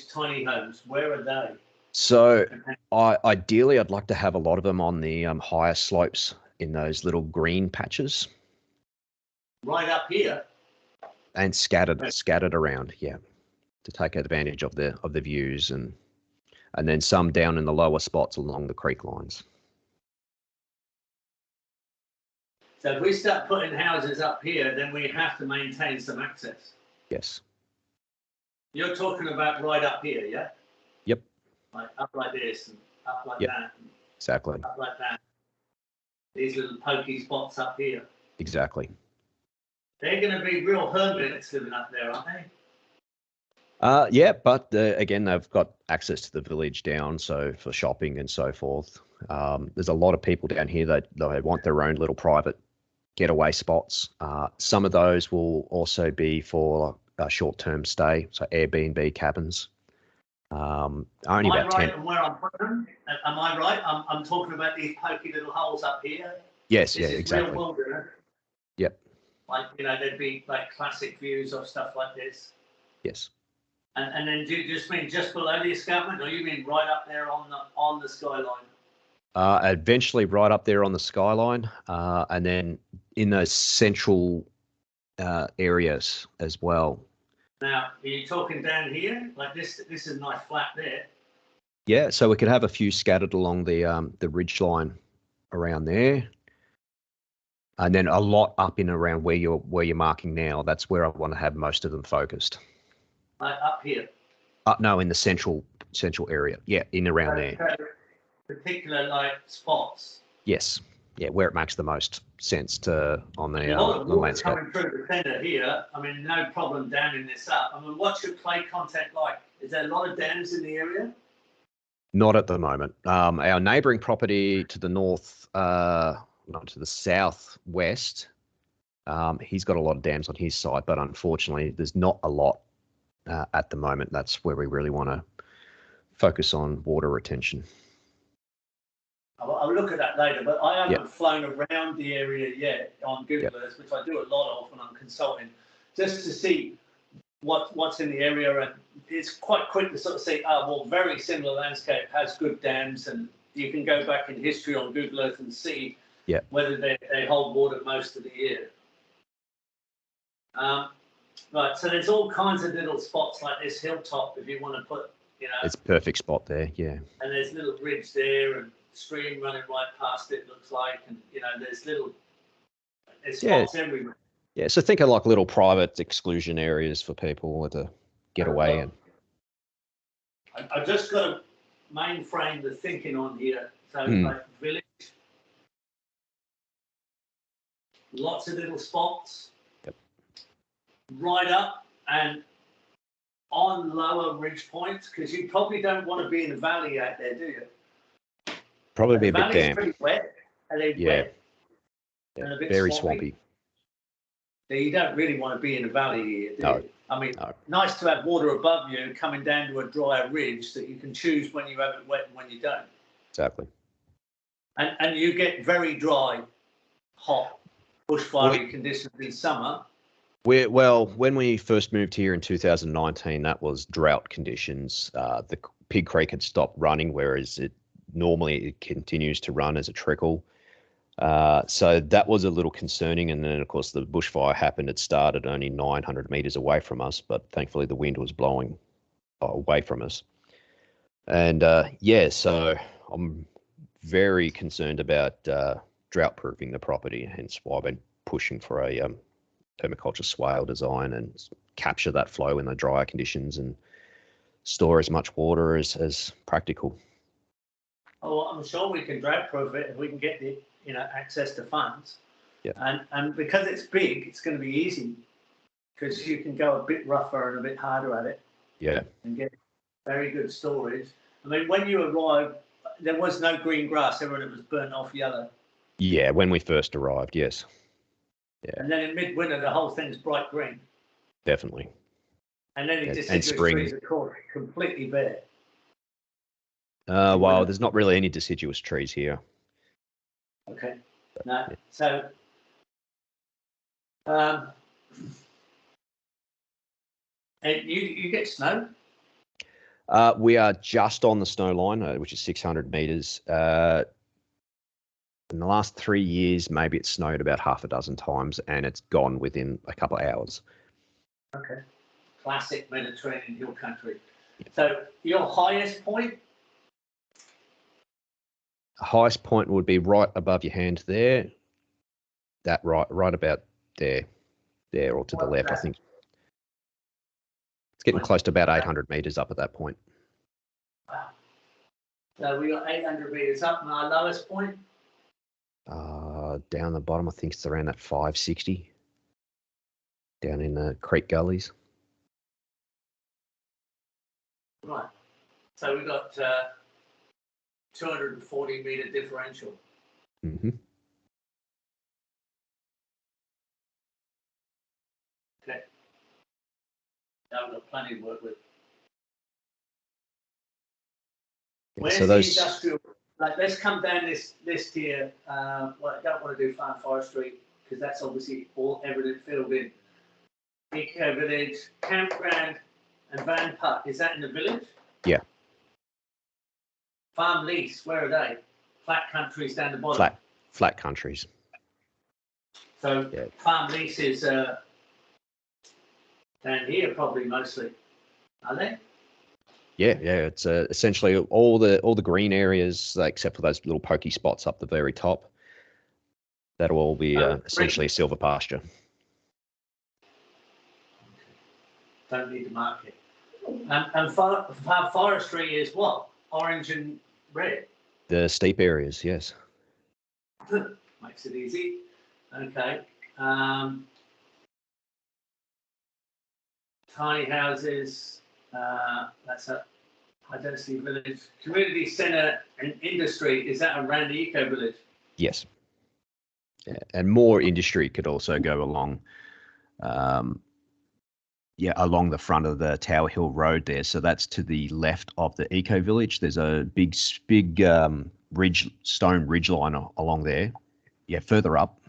tiny homes? Where are they? So ideally, I'd like to have a lot of them on the higher slopes in those little green patches. Right up here. And scattered around, yeah, to take advantage of the views, and then some down in the lower spots along the creek lines. So if we start putting houses up here, then we have to maintain some access. Yes. You're talking about right up here, yeah? Yep. Like up like this and up like yep. that. And exactly. up like that. These little pokey spots up here. Exactly. They're going to be real hermits living up there, aren't they? Yeah, but again, they've got access to the village down, so for shopping and so forth. There's a lot of people down here that they want their own little private getaway spots. Some of those will also be for a short-term stay, so Airbnb cabins. Only about 10. Am I right? I'm talking about these pokey little holes up here. Yes, this yeah, is exactly. Real wilderness. Yep. Like, there'd be like classic views of stuff like this. Yes. And then do you just mean just below the escarpment, or you mean right up there on the skyline? Eventually right up there on the skyline, and then in those central areas as well. Now, are you talking down here? Like this is a nice flat there. Yeah, so we could have a few scattered along the ridge line around there. And then a lot up in around where you're marking now. That's where I want to have most of them focused. Up here? No, in the central area. Yeah, in around there. Particular like spots? Yes. Yeah, where it makes the most sense on the landscape. Coming through the centre here. I mean, no problem damming this up. I mean, what's your clay content like? Is there a lot of dams in the area? Not at the moment. Our neighbouring property to the north, not to the southwest, he's got a lot of dams on his side, but unfortunately, there's not a lot at the moment. That's where we really want to focus on water retention. I'll look at that later, but I haven't flown around the area yet on Google Earth, which I do a lot of when I'm consulting, just to see what's in the area. And it's quite quick to sort of say, very similar landscape, has good dams, and you can go back in history on Google Earth and see whether they hold water most of the year. Right, so there's all kinds of little spots like this hilltop if you want to put, It's a perfect spot there, yeah. And there's a little ridge there and stream running right past it, looks like, and there's spots everywhere. Yeah, so think of like little private exclusion areas for people to get away in. I've just got to mainframe the thinking on here. So like village, lots of little spots, right up and on lower ridge points, because you probably don't want to be in a valley out there, do you? Probably be a bit damp. Pretty wet. Are they wet? And a bit very swampy. So you don't really want to be in a valley here, do you? I mean, nice to have water above you coming down to a drier ridge that you can choose when you have it wet and when you don't. Exactly. And you get very dry, hot bushfire conditions in summer. Well, when we first moved here in 2019, that was drought conditions. The Pig Creek had stopped running, whereas it continues to run as a trickle. So that was a little concerning. And then, of course, the bushfire happened. It started only 900 meters away from us, but thankfully the wind was blowing away from us. And so I'm very concerned about drought proofing the property, hence why I've been pushing for a permaculture swale design and capture that flow in the drier conditions and store as much water as practical. Oh, I'm sure we can drought proof it if we can get the access to funds. Yeah. And because it's big, it's going to be easy because you can go a bit rougher and a bit harder at it. Yeah. And get very good storage. I mean, when you arrived, there was no green grass. Everyone was burnt off yellow. Yeah, when we first arrived, yes. Yeah. And then in midwinter, the whole thing's bright green. Definitely. And then deciduous trees are caught completely bare. Well, there's not really any deciduous trees here. Okay. No. Yeah. So, and you get snow? We are just on the snow line, which is 600 meters. In the last 3 years, maybe it's snowed about half a dozen times, and it's gone within a couple of hours. Okay. Classic Mediterranean hill country. So your highest point? The highest point would be right above your hand there. That right about there or to the left, I think. It's getting close to about 800 meters up at that point. Wow. So we got 800 meters up, and our lowest point? Down the bottom, I think it's around that 560. Down in the creek gullies. Right. So we got 240 meter differential. Mm-hmm. Okay. Now we've got plenty to work with. Where's the industrial? Like, let's come down this list here. Well, I don't want to do farm forestry because that's obviously all everything filled in. Eco-Village, campground, and van park. Is that in the village? Yeah. Farm lease, where are they? Flat countries down the bottom. Flat countries. So yeah. Farm lease is down here probably mostly. Are they? Yeah. It's essentially all the green areas, except for those little pokey spots up the very top. That'll all be essentially a silver pasture. Don't need to mark it. And forestry is what? Orange and red? The steep areas, yes. Makes it easy. Okay. Tiny houses. That's a identity village. Community centre and industry. Is that around the eco-village? Yes. Yeah. And more industry could also go along. Along the front of the Tower Hill Road there. So that's to the left of the eco-village. There's a big stone ridge line along there. Yeah, further up.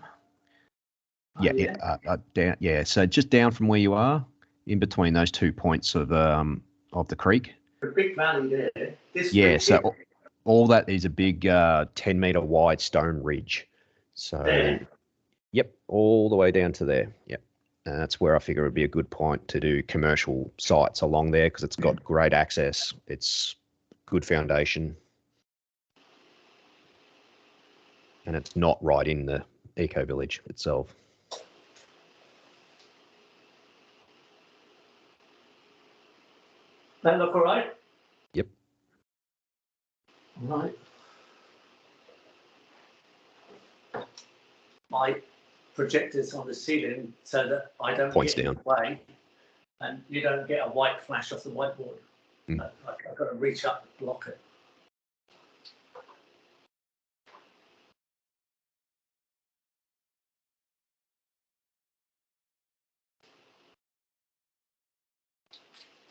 Down. Yeah, so just down from where you are, in between those 2 points of the creek. The big valley there. So all that is a big 10-meter wide stone ridge. So, there. Yep, all the way down to there. Yep. And that's where I figure it would be a good point to do commercial sites along there because it's got great access. It's good foundation. And it's not right in the eco-village itself. That look all right? Yep. All right. My projectors on the ceiling so that I don't Points get down. in the way and you don't get a white flash off the whiteboard. I've got to reach up and block it.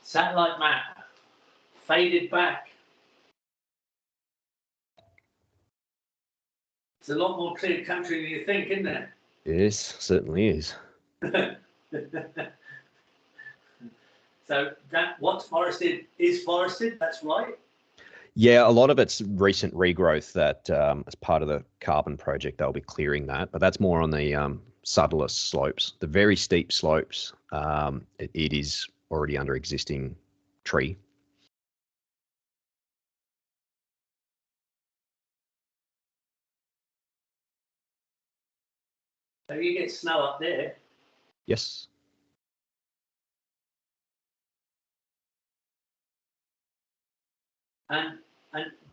Satellite map, faded back. It's a lot more clear country than you think, isn't it? Yes, certainly is. So that what's forested is forested. That's right. Yeah, a lot of it's recent regrowth that, as part of the carbon project, they'll be clearing that, but that's more on the subtlest slopes. The very steep slopes, it is already under existing tree. So you get snow up there. Yes. And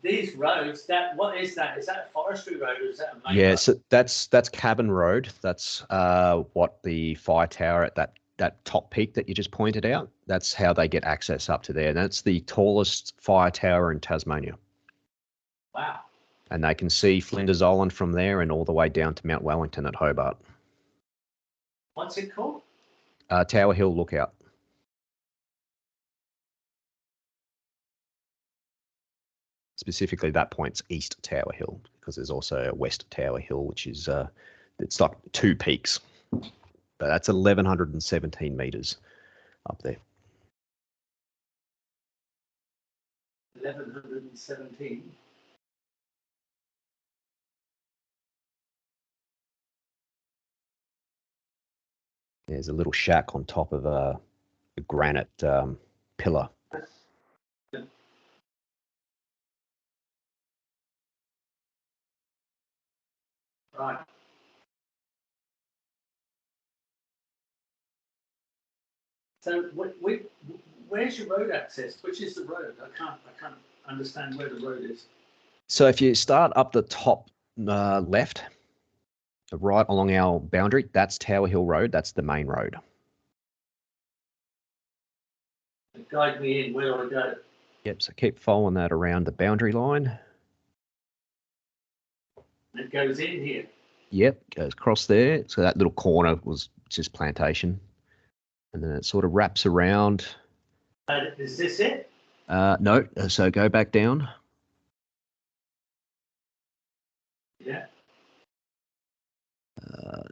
these roads, that what is that? Is that a forestry road or is that a main Yeah, road? so that's Cabin Road. That's what the fire tower at that top peak that you just pointed out. That's how they get access up to there. And that's the tallest fire tower in Tasmania. Wow. And they can see Flinders Island from there and all the way down to Mount Wellington at Hobart. What's it called? Tower Hill Lookout. Specifically, that point's East Tower Hill, because there's also a West Tower Hill, which is it's like two peaks. But that's 1,117 meters up there. 1117. There's a little shack on top of a granite pillar. Right. So where's your road access? Which is the road? I can't understand where the road is. So if you start up the top left, right along our boundary, that's Tower Hill Road. That's the main road. Guide me in. Where do I go? Yep. So keep following that around the boundary line. It goes in here. Yep, goes across there. So that little corner was just plantation. And then it sort of wraps around. Is this it? No, so go back down. Yeah.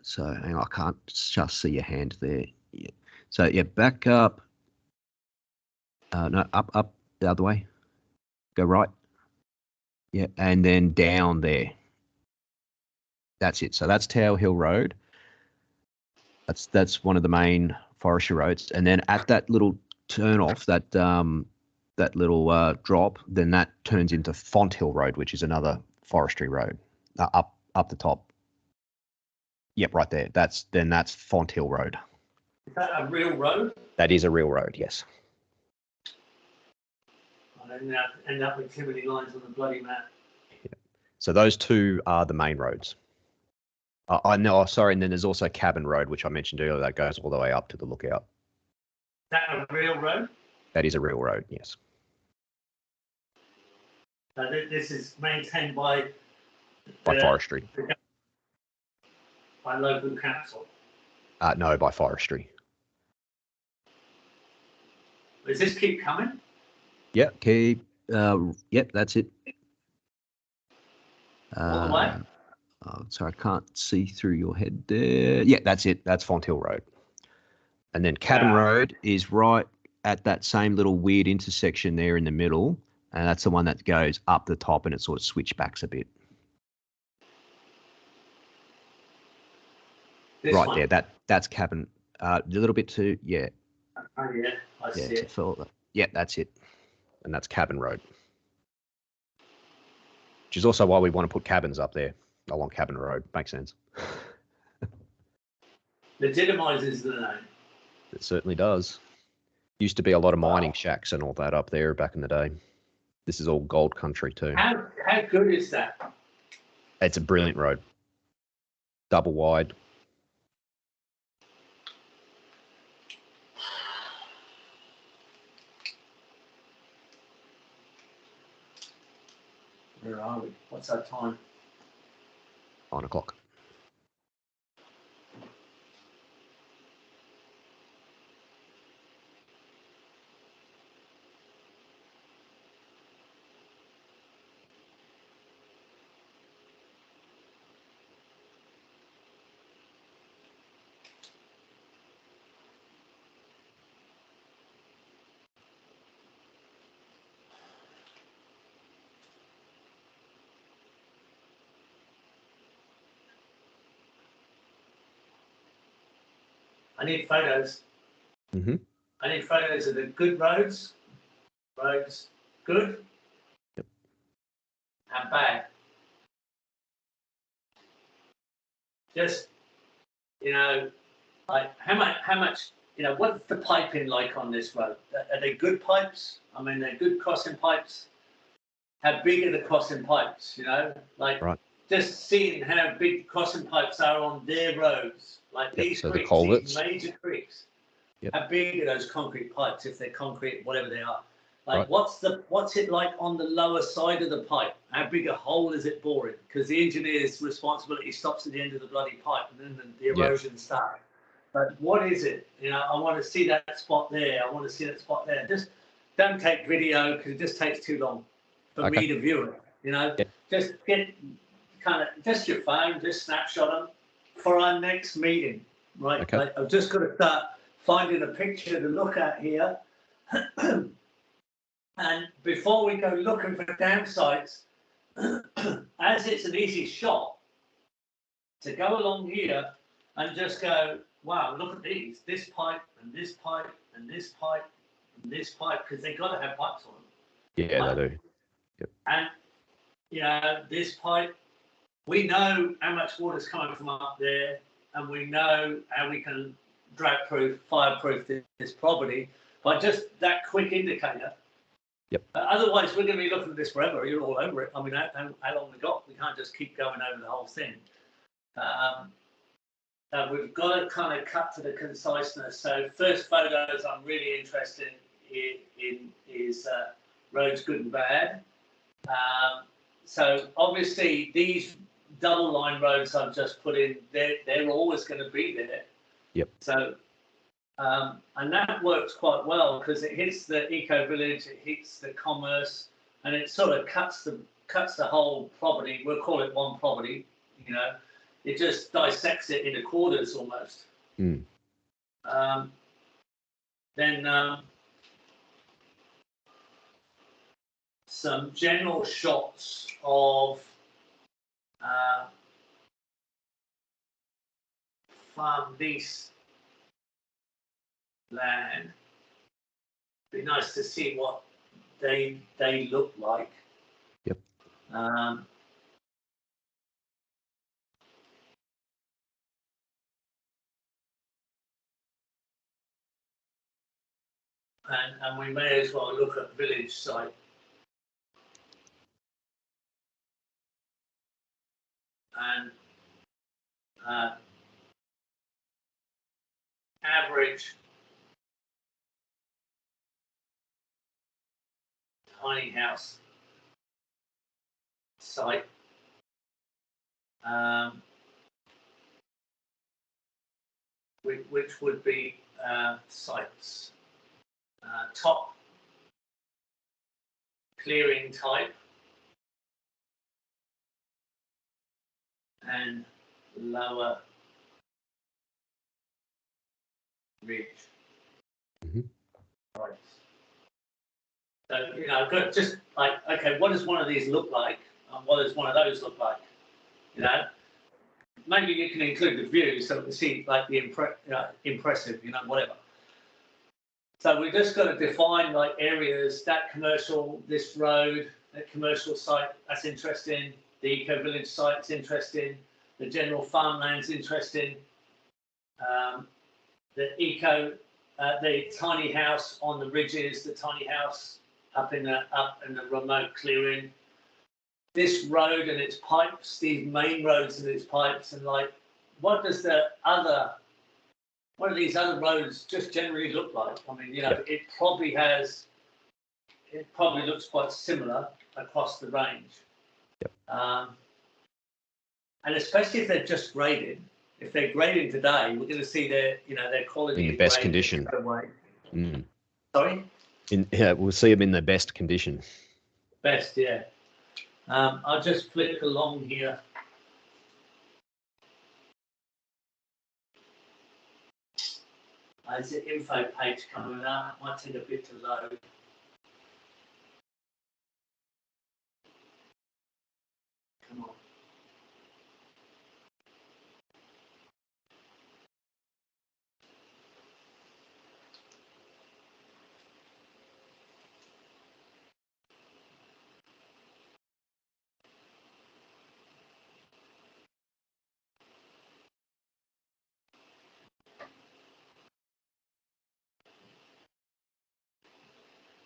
So hang on, I can't just see your hand there. Yeah. So yeah, back up. No, up the other way. Go right. Yeah, and then down there. That's it. So that's Tower Hill Road. That's one of the main forestry roads. And then at that little turn off, that little drop, then that turns into Font Hill Road, which is another forestry road. Up the top. Yep, right there. That's Font Hill Road. Is that a real road? That is a real road, yes. I don't end up with too many lines on the bloody map. Yeah. So those two are the main roads. I know, sorry, and then there's also Cabin Road, which I mentioned earlier, that goes all the way up to the lookout. Is that a real road? That is a real road, yes. So this is maintained by Forestry. By local council. No, by Forestry. Does this keep coming? Yep, yep, that's it. All the way? Oh, sorry, I can't see through your head there. Yeah, that's it. That's Font Hill Road. And then Cabin Road is right at that same little weird intersection there in the middle. And that's the one that goes up the top and it sort of switchbacks a bit. This right one? there, that's Cabin. A little bit too, yeah. Oh, yeah, I see it. Yeah, that's it. And that's Cabin Road. Which is also why we want to put cabins up there along Cabin Road. Makes sense. Legitimizes the name. It certainly does. Used to be a lot of mining shacks and all that up there back in the day. This is all gold country too. How good is that? It's a brilliant road. Double wide. Where are we? What's our time? 9 o'clock. I need photos. Mm-hmm. I need photos of the good roads, good, Yep. and bad. Just, you know, like how much, you know, what's the piping like on this road? Are they good pipes? I mean, they're good crossing pipes. How big are the crossing pipes? You know, like Right. just seeing how big crossing pipes are on their roads, like these So the creeks, culverts. these major creeks. Yep. How big are those concrete pipes, if they're concrete, whatever they are? Like, Right. what's it like on the lower side of the pipe? How big a hole is it boring? Because the engineer's responsibility stops at the end of the bloody pipe, and then the erosion starts. But what is it? You know, I want to see that spot there. I want to see that spot there. Just don't take video because it just takes too long for me to view it. You know, just get just your phone, just snapshot them for our next meeting. Right. Okay. Like, I've just got to start finding a picture to look at here. And before we go looking for dam sites, as it's an easy shot to go along here and just go, wow, look at these, this pipe and this pipe and this pipe and this pipe, because they've got to have pipes on them. Yeah, Right? they do. Yep. And, you know, this pipe, we know how much water's coming from up there, and we know how we can drought-proof, fire-proof this property by just that quick indicator. Yep. Otherwise, we're going to be looking at this forever. You're all over it. I mean, how long we got? We can't just keep going over the whole thing. We've got to kind of cut to the conciseness. So first photos I'm really interested in is roads good and bad. So obviously these double line roads I've just put in, they're always going to be there. Yep. So and that works quite well because it hits the eco-village, it hits the commerce, and it sort of cuts the whole property. We'll call it one property, you know. It just dissects it into quarters almost. Mm. Then some general shots of farm lease land. Be nice to see what they look like. Yep. And we may as well look at village site. And average tiny house site. Which would be sites. Top clearing type and lower ridge. Mm-hmm. Right. So, you know, just like, okay, what does one of these look like? And what does one of those look like? You know, maybe you can include the view so we can see like the impressive, you know, whatever. So we just got to define like areas, that commercial, this road, that commercial site, that's interesting. The eco-village site's interesting. The general farmland's interesting. The tiny house on the ridges, the tiny house up in the remote clearing. This road and its pipes, these main roads and its pipes, and like, what do these other roads just generally look like? I mean, you know, it probably looks quite similar across the range. Yep. And especially if they're just graded. If they're grading today, we're going to see their quality in the best condition. Mm. Sorry? We'll see them in their best condition. Best, yeah. I'll just flick along here. There's the info page coming up. It might take a bit to load. Come on.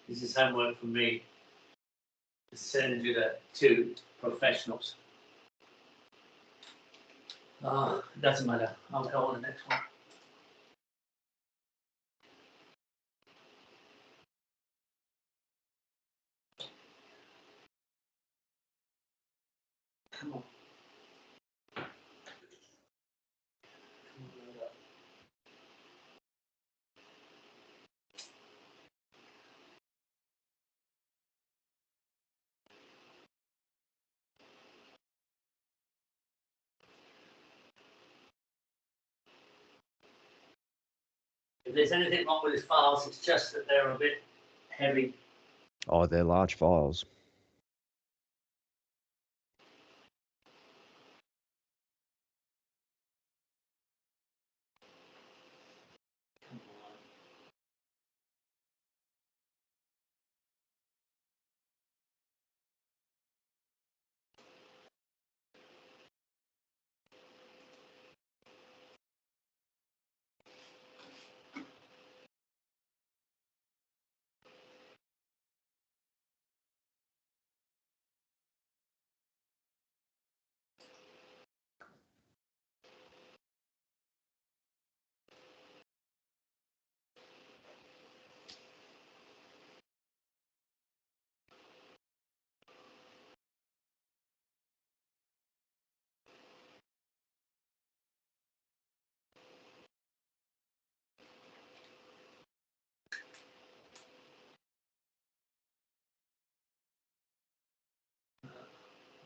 This is homework for me to send you that to professionals. It doesn't matter. I'll go on the next one. Come on. If there's anything wrong with his files, it's just that they're a bit heavy. Oh, they're large files.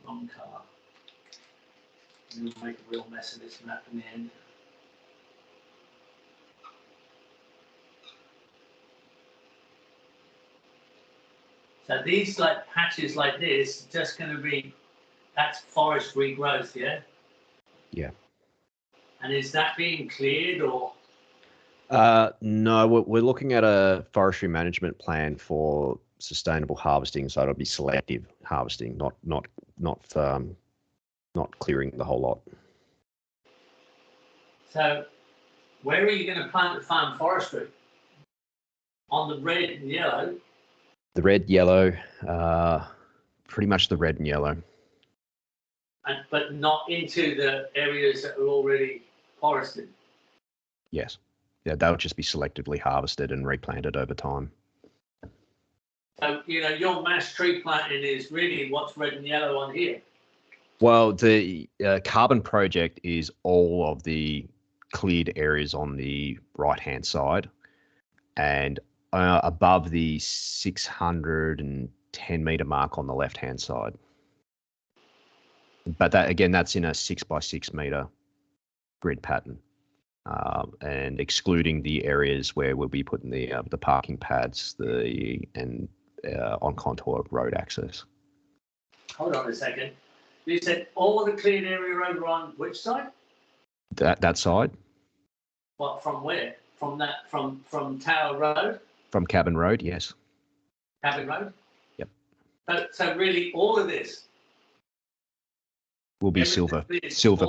Wrong colour. We'll make a real mess of this map in the end. So these like patches like this, just going to be, that's forest regrowth, yeah? Yeah. And is that being cleared or? No, we're looking at a forestry management plan for sustainable harvesting, so it'll be selective harvesting, not clearing the whole lot. So where are you going to plant the farm forestry? On the red and yellow? The red, yellow, pretty much the red and yellow. But not into the areas that are already forested? Yes. Yeah, they'll just be selectively harvested and replanted over time. So, your mass tree planting is really what's red and yellow on here. Well, the carbon project is all of the cleared areas on the right-hand side, and above the 610 meter mark on the left-hand side. But that, again, that's in a 6 by 6 meter grid pattern, and excluding the areas where we'll be putting the parking pads, and on contour road access. Hold on a second. You said all the cleared area over on which side? That side. What, from where? From Tower Road? From Cabin Road, yes. Cabin Road? Yep. So really all of this will be silver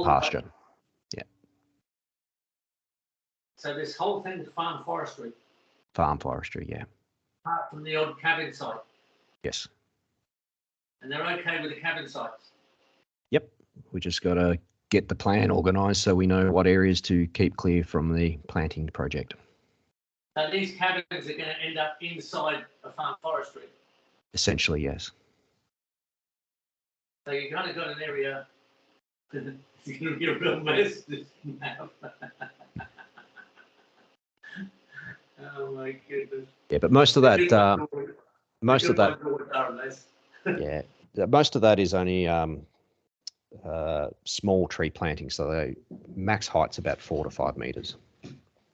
pasture. Yeah. So this whole thing is farm forestry? Farm forestry, yeah. Apart from the odd cabin site? Yes. And they're okay with the cabin sites? Yep. We just got to get the plan organised so we know what areas to keep clear from the planting project. So these cabins are going to end up inside a farm forestry? Essentially, yes. So you kind of got an area. It's going to be a real mess. This map. Oh my goodness. Yeah, but most of that, most of that is only small tree planting. So the max height's about 4 to 5 meters.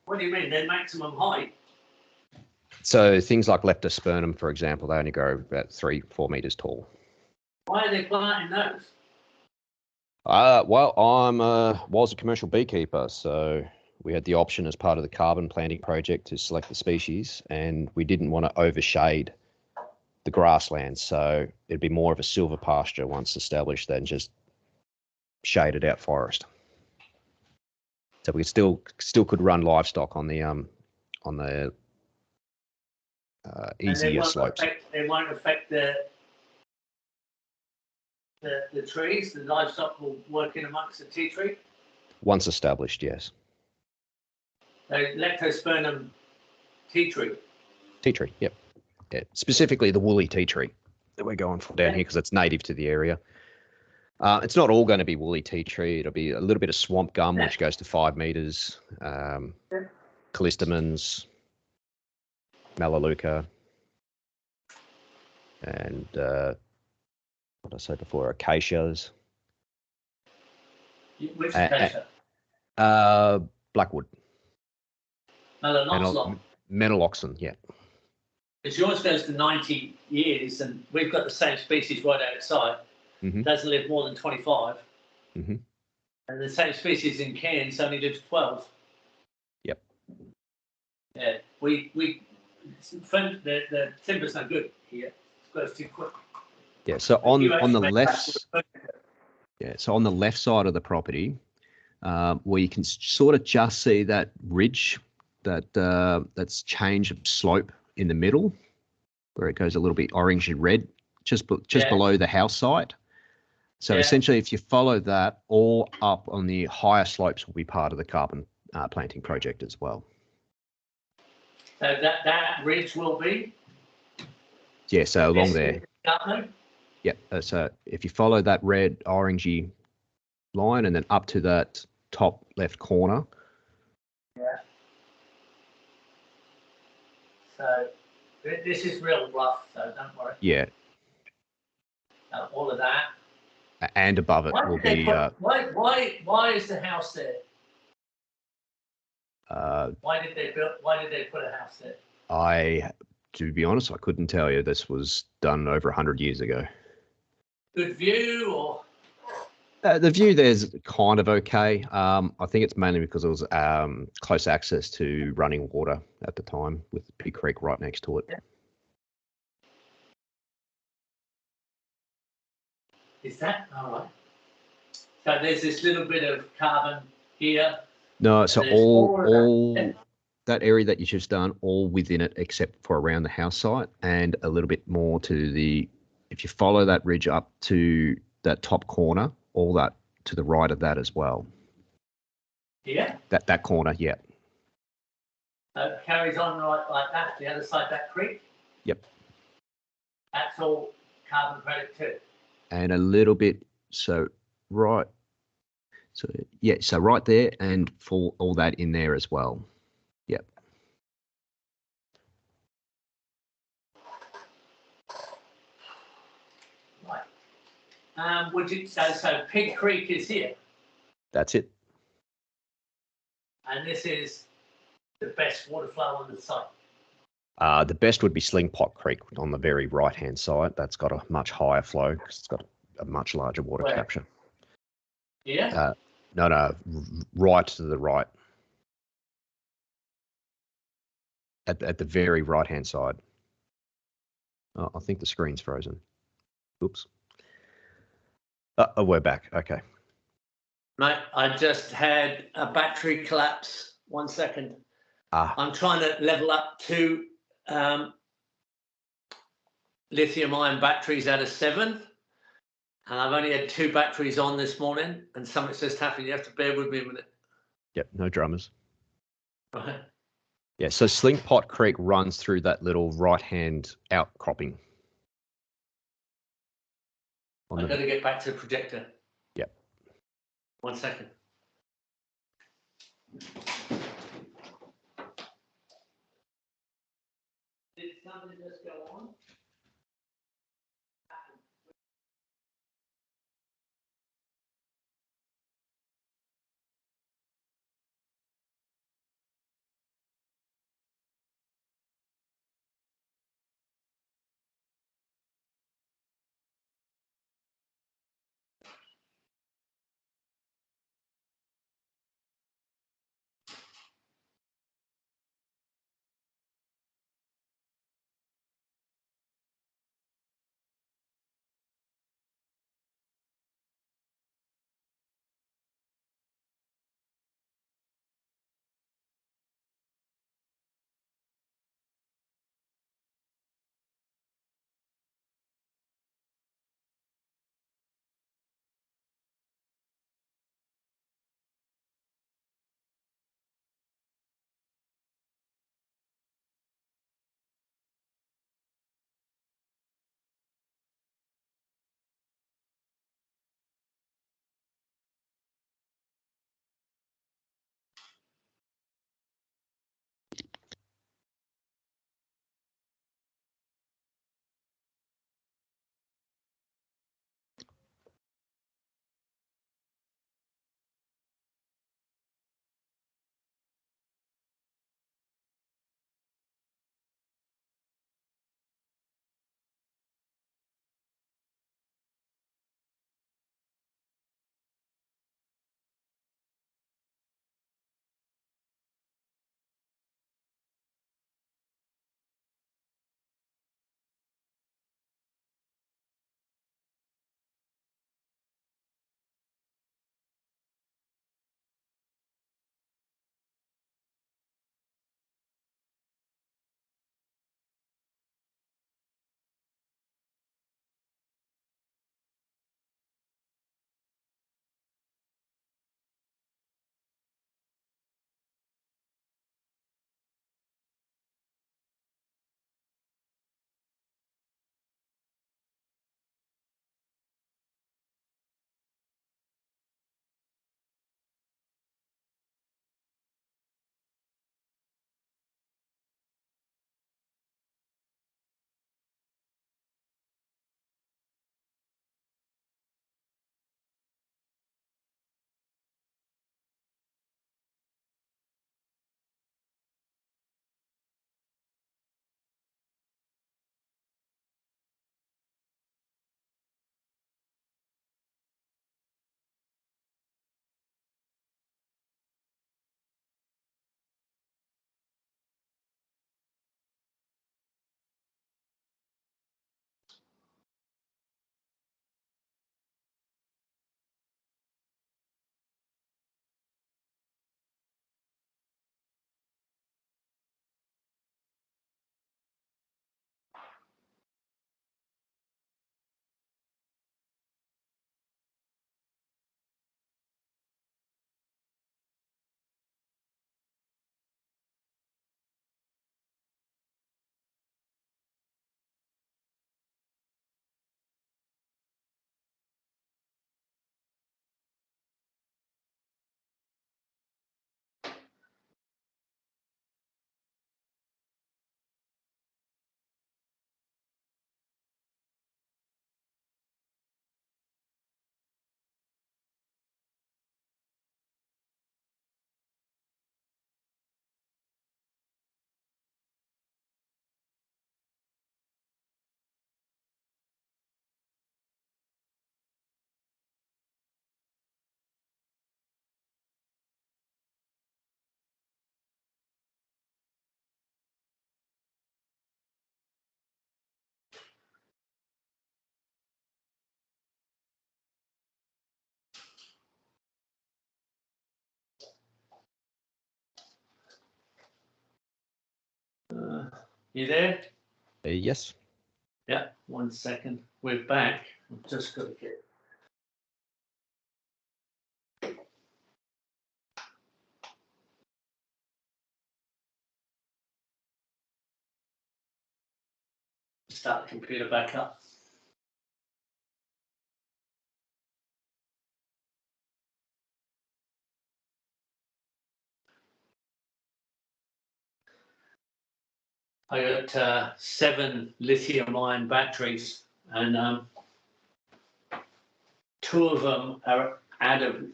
What do you mean? Their maximum height? So things like leptospermum, for example, they only grow about 3-4 meters tall. Why are they planting those? Well, was a commercial beekeeper, so we had the option as part of the carbon planting project to select the species, and we didn't want to overshade the grasslands, so it'd be more of a silver pasture once established than just shaded out forest. So we still could run livestock on the easier slopes. They won't affect the trees. The livestock will work in amongst the tea tree. Once established, yes. So Leptospermum tea tree. Tea tree, yep. Yeah, specifically the woolly tea tree that we're going for down here because it's native to the area. It's not all going to be woolly tea tree. It'll be a little bit of swamp gum, which goes to 5 meters, callistemons, melaleuca, and what did I say before? Acacias. Which acacia? Blackwood. Melanoxylon. Metaloxen, yeah. Because yours goes to 90 years, and we've got the same species right outside. Mm-hmm. Doesn't live more than 25. Mm-hmm. And the same species in Cairns only lives 12. Yep. Yeah, the timber's no good here. It goes too quick. Yeah, so on the left, so on the left side of the property, where you can sort of just see that ridge, that's change of slope in the middle, where it goes a little bit orange and red, just below the house site. So essentially, if you follow that, all up on the higher slopes will be part of the carbon planting project as well. So that ridge will be? Yeah, so along there. Yeah, so if you follow that red orangey line and then up to that top left corner. Yeah. So this is real rough, so don't worry. Yeah. All of that. And above it will be. Why is the house there? Why did they put a house there? To be honest, I couldn't tell you. This was done over 100 years ago. Good view, or? The view there's kind of okay. I think it's mainly because it was close access to running water at the time with Big Creek right next to it. Yeah. Is that all right? So there's this little bit of carbon here. No, so all that area that you just done, all within it except for around the house site and a little bit more to the, if you follow that ridge up to that top corner, all that to the right of that as well. Yeah. That corner, yeah. Carries on like that, the other side of that creek? Yep. That's all carbon credit too. And a little bit, so right there and for all that in there as well. Yep. Right. Would you so Pig Creek is here? That's it. And this is the best water flow on the site? The best would be Slingpot Creek on the very right-hand side. That's got a much higher flow because it's got a much larger water capture. Yeah? No, right to the right. At the very right-hand side. Oh, I think the screen's frozen. Oops. Oh, we're back. Okay. Mate, I just had a battery collapse. 1 second. I'm trying to level up 2 lithium-ion batteries out of 7. And I've only had 2 batteries on this morning, and something's just happened. You have to bear with me a minute. Yep, no dramas. Right. Yeah, so Slingpot Creek runs through that little right-hand outcropping. I've got to get back to the projector. Yep. 1 second. Did something just go on? You there? Yes. Yeah, 1 second. We're back. I've just got to get. Start the computer back up. I got 7 lithium-ion batteries, and 2 of them are out of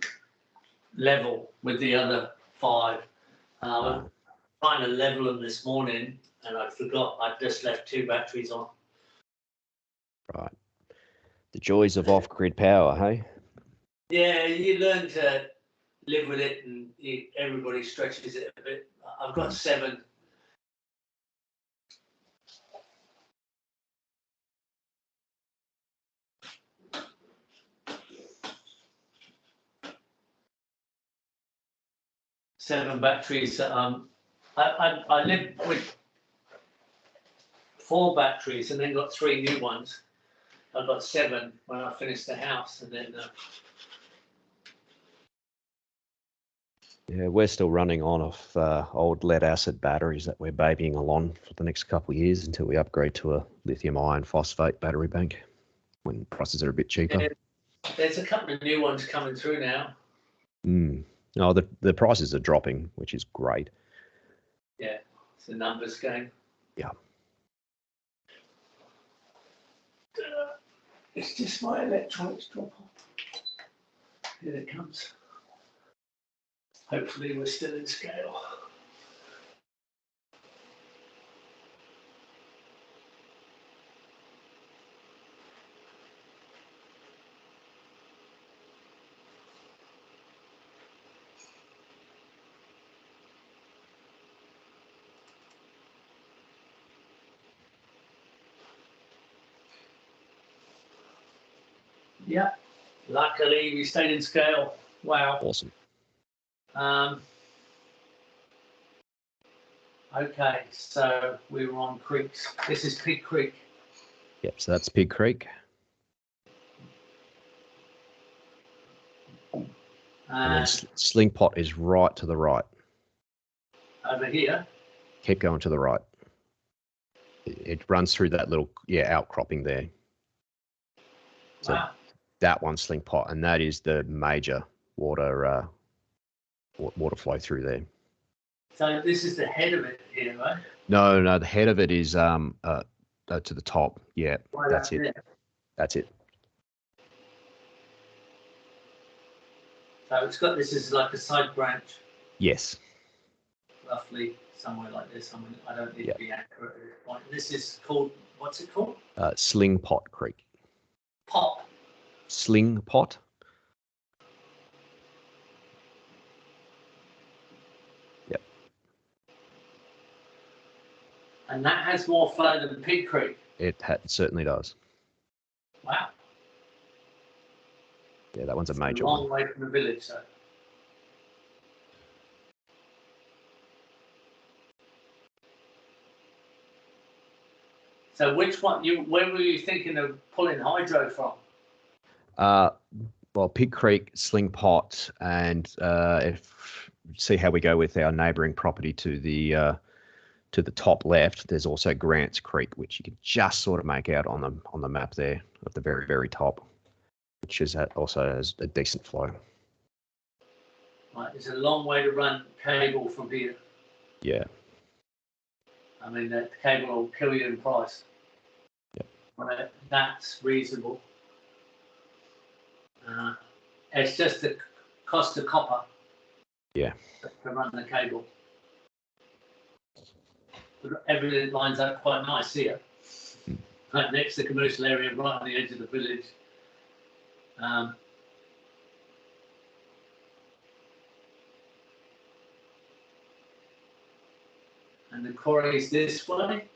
level with the other 5. I'm trying to level them this morning, and I forgot I just left 2 batteries on. Right. The joys of off-grid power, hey? Yeah, you learn to live with it, and everybody stretches it a bit. I've got 7. Batteries. I lived with 4 batteries and then got 3 new ones. I got 7 when I finished the house, and then Yeah, we're still running on off old lead acid batteries that we're babying along for the next couple of years until we upgrade to a lithium iron phosphate battery bank when prices are a bit cheaper. There's a couple of new ones coming through now. Oh, the prices are dropping, which is great. Yeah, it's a numbers game. Yeah. It's just my electronics drop off. Here it comes. Hopefully we're still in scale. Yeah, luckily we stayed in scale. Wow. Awesome. Okay, so we were on creeks. This is Pig Creek. Yep, so that's Pig Creek. And then Sling Pot is right to the right. Over here? Keep going to the right. It runs through that little, outcropping there. So wow. That one's Sling Pot, and that is the major water flow through there. So this is the head of it here, right? No, the head of it is to the top. Yeah, right, that's it. There. That's it. So this is like a side branch. Yes. Roughly somewhere like this. I don't need to be accurate at this point. This is called, what's it called? Sling Pot Creek. Pot. Sling Pot. Yep. And that has more flow than Pig Creek. It certainly does. Wow. Yeah, that one's a major one. A long one. way from the village, so. So which one, where were you thinking of pulling hydro from? Well, Pig Creek, Sling Pot, and see how we go with our neighbouring property to the top left. There's also Grants Creek, which you can just sort of make out on the map there at the very, very top, which also has a decent flow. Right, it's a long way to run cable from here. Yeah. I mean, that cable will kill you in price. Yep. Right, that's reasonable. It's just the cost of copper. Yeah. To run the cable. But everything lines up quite nice here. Right next to the commercial area, right on the edge of the village. And the quarry is this way?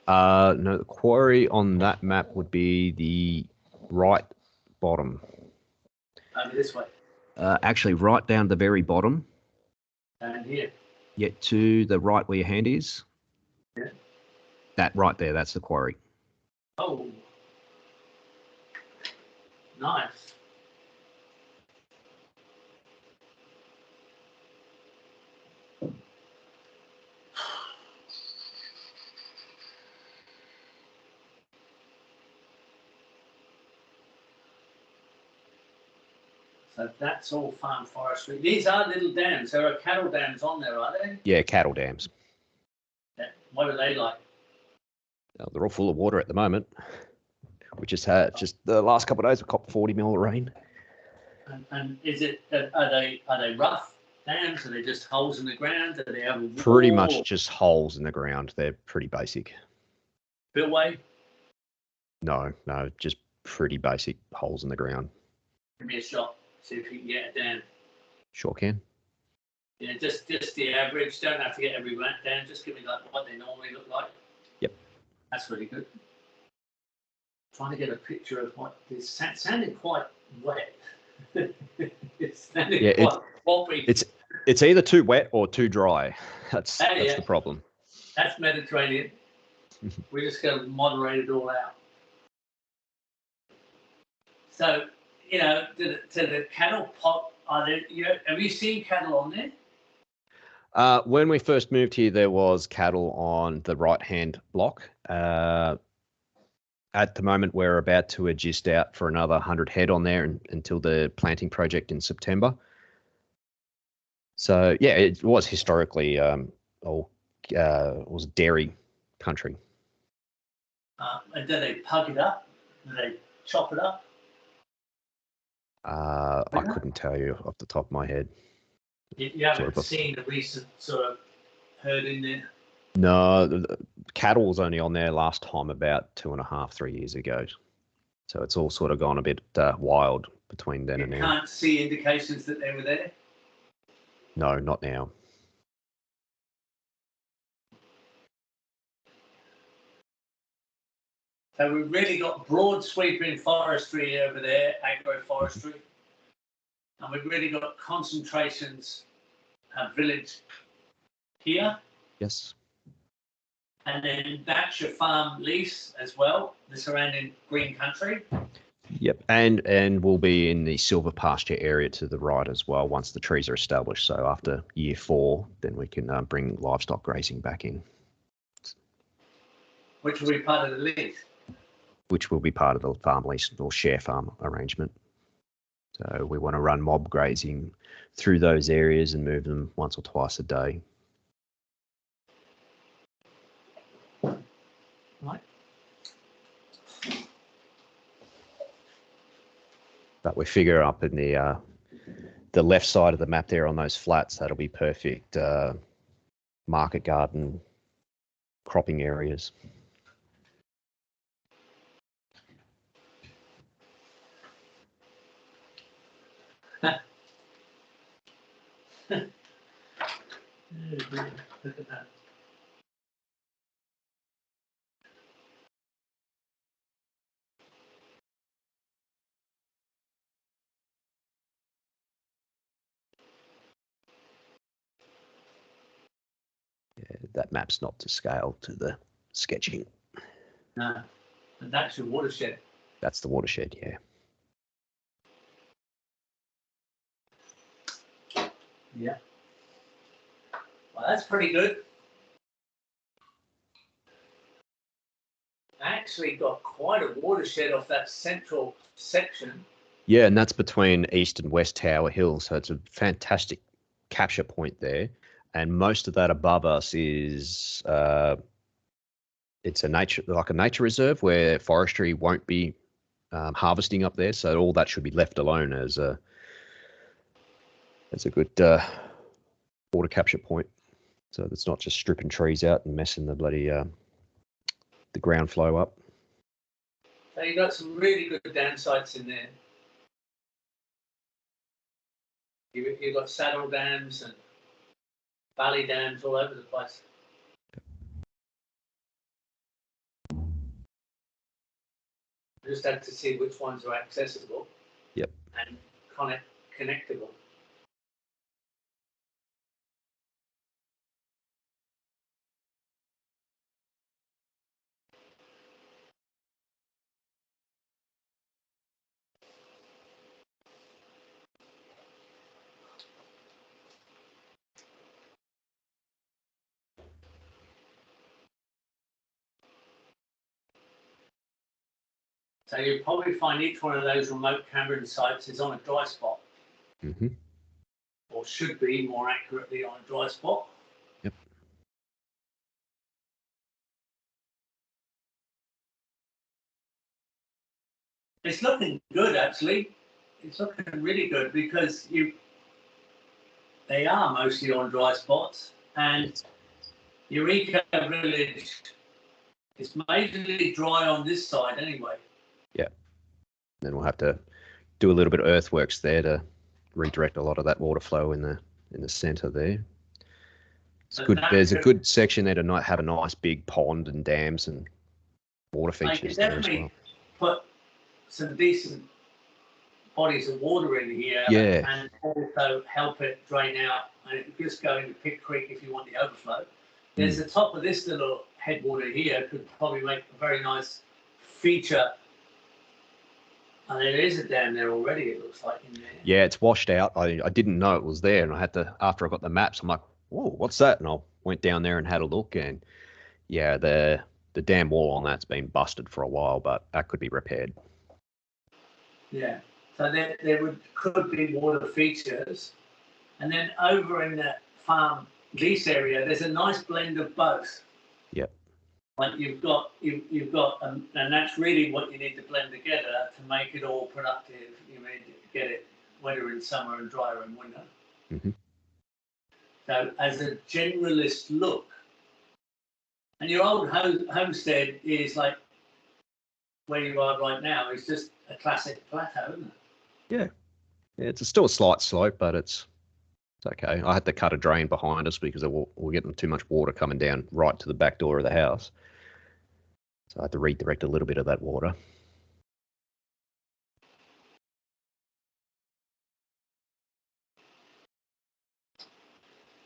No, the quarry on that map would be the right bottom. Over this way? Actually, right down the very bottom. Down here? Yet to the right where your hand is. Yeah. That right there, that's the quarry. Oh, nice. So that's all farm forestry. These are little dams. There are cattle dams on there, are they? Yeah, cattle dams. Yeah. What are they like? They're all full of water at the moment. We just had the last couple of days, we caught 40 mil of rain. And is it are they rough dams? Are they just holes in the ground? Do they have a Pretty wall? much just holes in the ground. They're pretty basic. Spillway? No, just pretty basic holes in the ground. Give me a shot. See if you can get a dam. Sure can. Yeah, just the average. Don't have to get every dam. Just give me like what they normally look like. Yep. That's really good. Trying to get a picture of what this sounded quite wet. It sounded quite wobbly. It's either too wet or too dry. That's the problem. That's Mediterranean. We're just going to moderate it all out. So, to the cattle pot, are there? Have you seen cattle on there? When we first moved here, there was cattle on the right-hand block. At the moment, we're about to adjust out for another 100 head on there until the planting project in September. So yeah, it was historically was dairy country. And do they pug it up? Do they chop it up? I couldn't tell you off the top of my head. You haven't seen the recent sort of herd in there? No, the cattle was only on there last time about 2.5, 3 years ago. So it's all sort of gone a bit wild between then and now. You can't see indications that they were there? No, not now. So we've really got broad sweeping forestry over there, agroforestry. And we've really got concentrations of village here. Yes. And then that's your farm lease as well, the surrounding green country. Yep, and we'll be in the silver pasture area to the right as well once the trees are established. So after year 4, then we can bring livestock grazing back in. Which will be part of the lease? Which will be part of the farm lease or share farm arrangement. So we want to run mob grazing through those areas and move them once or twice a day. Right. But we figure up in the left side of the map there on those flats, that'll be perfect market garden cropping areas. Look at that. Yeah, that map's not to scale to the sketching. No, and that's your watershed. That's the watershed, yeah. Yeah. Well, that's pretty good. I actually got quite a watershed off that central section. Yeah, and that's between East and West Tower Hill, so it's a fantastic capture point there. And most of that above us is it's a nature reserve where forestry won't be harvesting up there, so all that should be left alone as a good water capture point. So it's not just stripping trees out and messing the bloody the ground flow up. So you got some really good dam sites in there. You've got saddle dams and valley dams all over the place. You just have to see which ones are accessible. Yep. And connectable. So you'll probably find each one of those remote camping sites is on a dry spot. Mm-hmm. Or should be more accurately on a dry spot. Yep. It's looking good, actually. It's looking really good because they are mostly on dry spots, and your eco-village is majorly dry on this side anyway. Yeah. Then we'll have to do a little bit of earthworks there to redirect a lot of that water flow in the centre there. It's good. There's a good section there to not have a nice big pond and dams and water features there as well. Put some decent bodies of water in here, yeah, and also help it drain out, and it just go into Pit Creek if you want the overflow. There's the top of this little headwater here could probably make a very nice feature. And there is a dam there already, it looks like, in there. Yeah, it's washed out. I didn't know it was there, and I had to, after I got the maps, I'm like, whoa, what's that? And I went down there and had a look, and yeah, the dam wall on that's been busted for a while, but that could be repaired. Yeah, so there could be water features. And then over in that farm lease area, there's a nice blend of both. Yep. Like you've got, and that's really what you need to blend together to make it all productive. You need to get it wetter in summer and drier in winter. Mm-hmm. So as a generalist look, and your old homestead is like where you are right now is just a classic plateau, isn't it? Yeah, it's still a slight slope, but it's okay. I had to cut a drain behind us because we're getting too much water coming down right to the back door of the house. So I had to redirect a little bit of that water.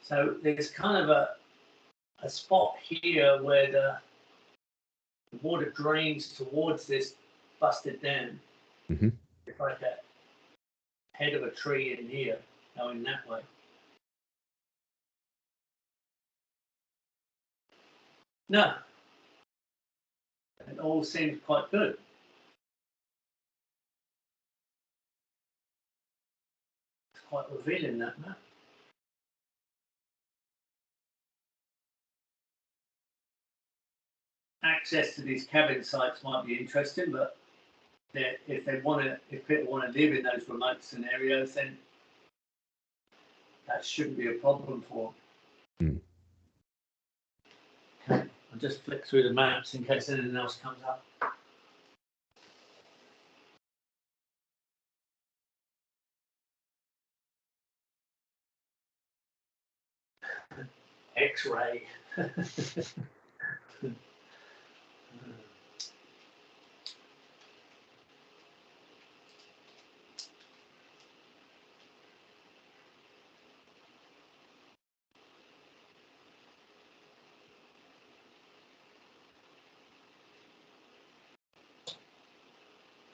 So there's kind of a spot here where the water drains towards this busted dam. Mm-hmm. It's like a head of a tree in here, going that way. No, it all seems quite good. It's quite revealing, that map. Access to these cabin sites might be interesting, but if people want to live in those remote scenarios, then that shouldn't be a problem for them. Okay, I'll just flick through the maps in case anything else comes up. X-ray.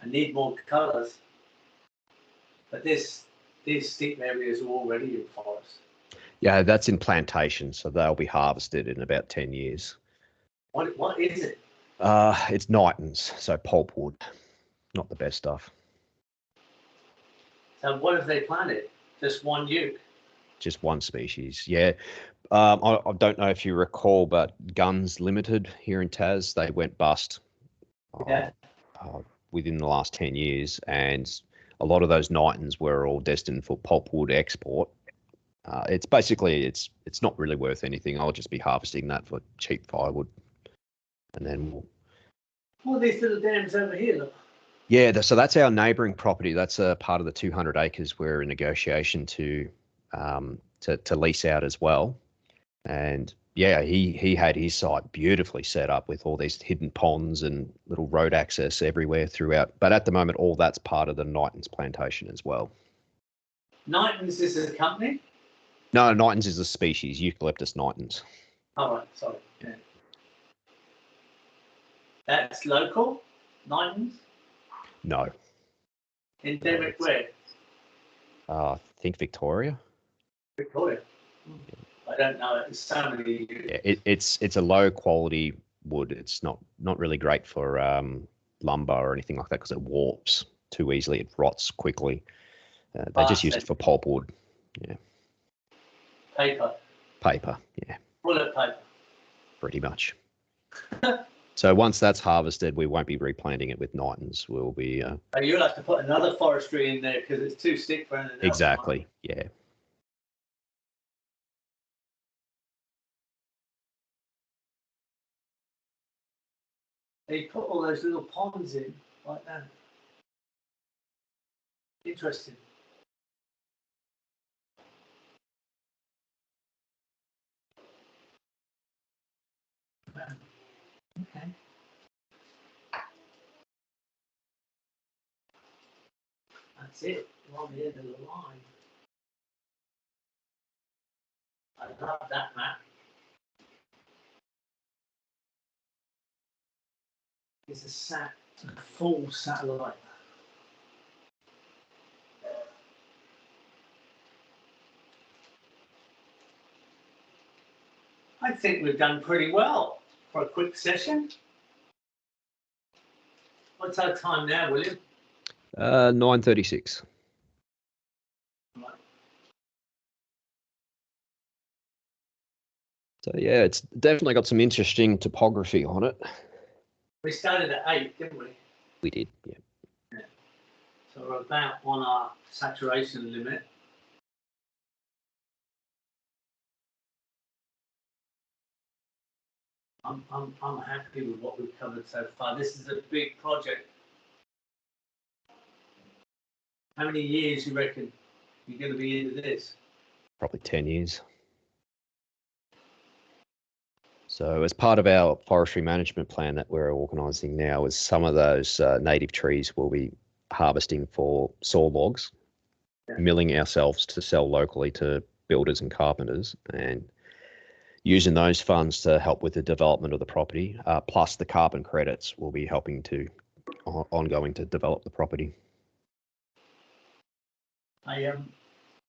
I need more colours, but these steep areas are already in forest. Yeah, that's in plantation, so they'll be harvested in about 10 years. What is it? It's Nightons, so pulpwood, not the best stuff. So what have they planted? Just one uke? Just one species, yeah. I don't know if you recall, but Guns Limited here in Tas, they went bust within the last 10 years, and a lot of those Nightons were all destined for pulpwood export. It's basically, it's not really worth anything. I'll just be harvesting that for cheap firewood, and then All these little dams over here, look. Yeah, so that's our neighbouring property. That's a part of the 200 acres we're in negotiation to lease out as well. And yeah, he had his site beautifully set up with all these hidden ponds and little road access everywhere throughout. But at the moment, all that's part of the Nightons plantation as well. Nightons is a company? No, Nightons is a species, Eucalyptus nightons. All right, sorry. Yeah. That's local, Nightons? No. Endemic where? I think Victoria. Victoria. I don't know. It's so many. Yeah, it's a low quality wood. It's not really great for lumber or anything like that because it warps too easily. It rots quickly. They just use it for pulpwood. Yeah. Paper. Yeah. Bullet paper. Pretty much. So once that's harvested, we won't be replanting it with Nitons. We'll be. You'll have to put another forestry in there because it's too stick for anything else. Exactly. Yeah. They put all those little ponds in like that. Interesting. Okay. That's it. We're on the end of the line. I love that map. It's a full satellite. I think we've done pretty well for a quick session. What's our time now, William? 9:36. Right. So yeah, it's definitely got some interesting topography on it. We started at 8, didn't we? We did, yeah. So we're about on our saturation limit. I'm happy with what we've covered so far. This is a big project. How many years you reckon you're going to be into this? Probably 10 years. So as part of our forestry management plan that we're organising now, is some of those native trees will be harvesting for saw logs, milling ourselves to sell locally to builders and carpenters, and using those funds to help with the development of the property, plus the carbon credits will be helping to ongoing to develop the property. I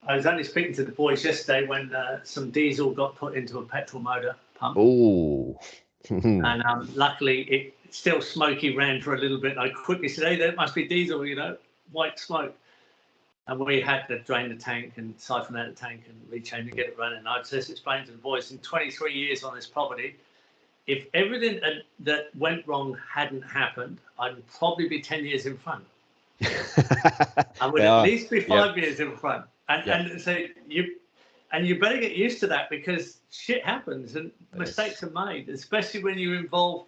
was only speaking to the boys yesterday when some diesel got put into a petrol motor pump. Oh. And luckily it still smoky ran for a little bit. I quickly said, hey, that must be diesel, you know, white smoke. And we had to drain the tank and siphon out the tank and rechain to get it running. I just explained to the boys, in 23 years on this property, if everything that went wrong hadn't happened, I'd probably be 10 years in front. I would at least be 5 years in front. And so you better get used to that, because shit happens and mistakes are made, especially when you involve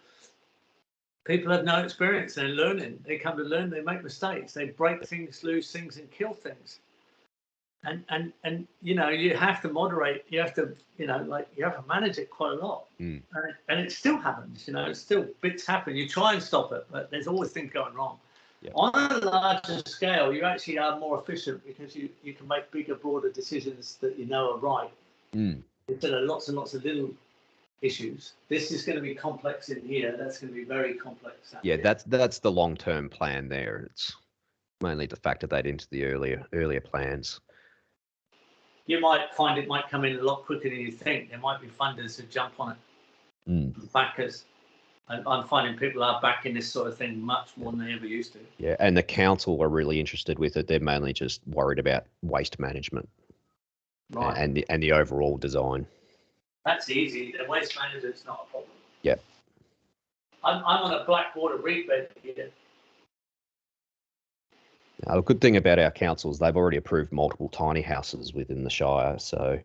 people who have no experience. They're learning. They come to learn. They make mistakes. They break things, lose things, and kill things. And you know, you have to moderate. You have to, you know, like you have to manage it quite a lot. And it still happens. You know, it's still bits happen. You try and stop it, but there's always things going wrong. On a larger scale, you actually are more efficient because you can make bigger, broader decisions that you know are right. Instead of lots and lots of little issues. This is going to be complex in here. That's going to be very complex. That's the long-term plan there. It's mainly to factor that into the earlier plans. You might find it might come in a lot quicker than you think. There might be funders who jump on it, backers. I'm finding people are backing this sort of thing much more than they ever used to. Yeah, and the council are really interested with it. They're mainly just worried about waste management, and the overall design. That's easy. The waste management's not a problem. Yeah. I'm on a blackwater reed bed here. Now, the good thing about our council is they've already approved multiple tiny houses within the Shire, so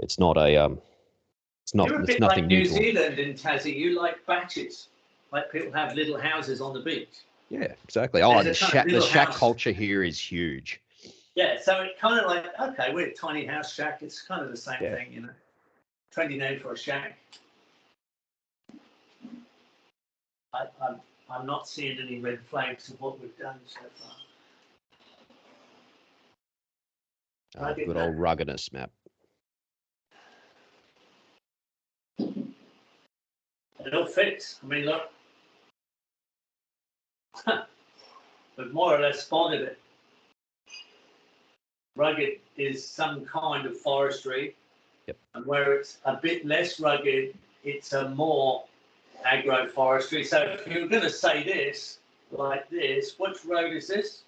it's not a You're a it's bit nothing like new. New Zealand and Tassie. You like batches, like people have little houses on the beach. Yeah, exactly. The shack culture here is huge. Yeah, so it kind of like, okay, we're a tiny house shack. It's kind of the same thing, you know. Trendy name for a shack. I'm not seeing any red flags of what we've done so far. Good old ruggedness map. It all fits. I mean, look. We've more or less spotted it. Rugged is some kind of forestry. And where it's a bit less rugged, it's a more agroforestry. So if you're going to say this, like this. Which road is this?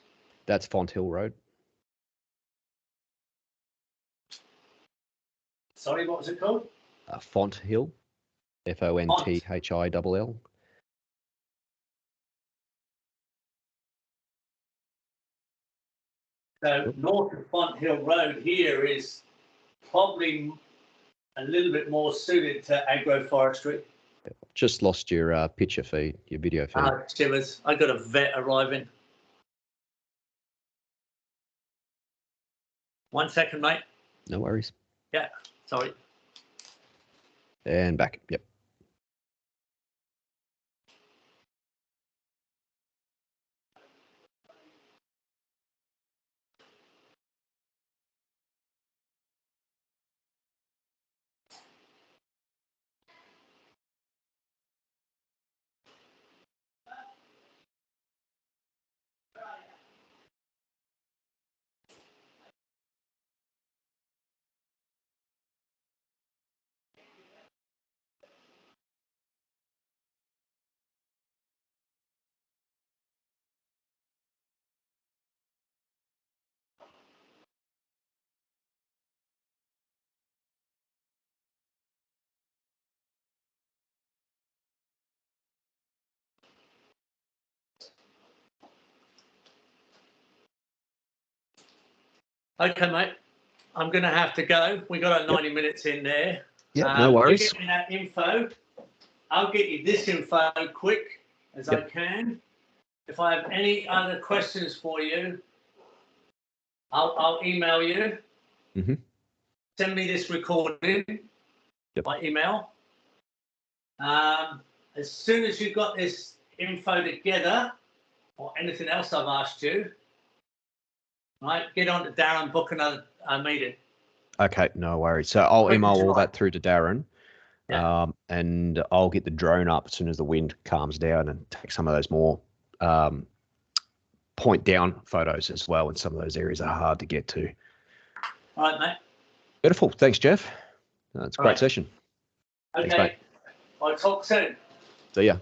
That's Font Hill Road. Sorry, what was it called? Font Hill, Fonthill. So north of Font Hill Road here is probably a little bit more suited to agroforestry. Just lost your picture feed, your video feed. Shivers. I got a vet arriving. 1 second, mate. No worries. Yeah, sorry. And back. Yep. Okay, mate. I'm going to have to go. We got our 90 minutes in there. Yeah, no worries. You get me that info. I'll get you this info quick as I can. If I have any other questions for you, I'll email you. Mm-hmm. Send me this recording by email. As soon as you've got this info together, or anything else I've asked you, right, get on to Darren, book another meeting. Okay, no worries. So I'll email all that through to Darren, and I'll get the drone up as soon as the wind calms down and take some of those more point down photos as well. And some of those areas are hard to get to. All right, mate. Beautiful. Thanks, Geoff. That's a great session. Okay. Thanks, mate. I'll talk soon. See ya.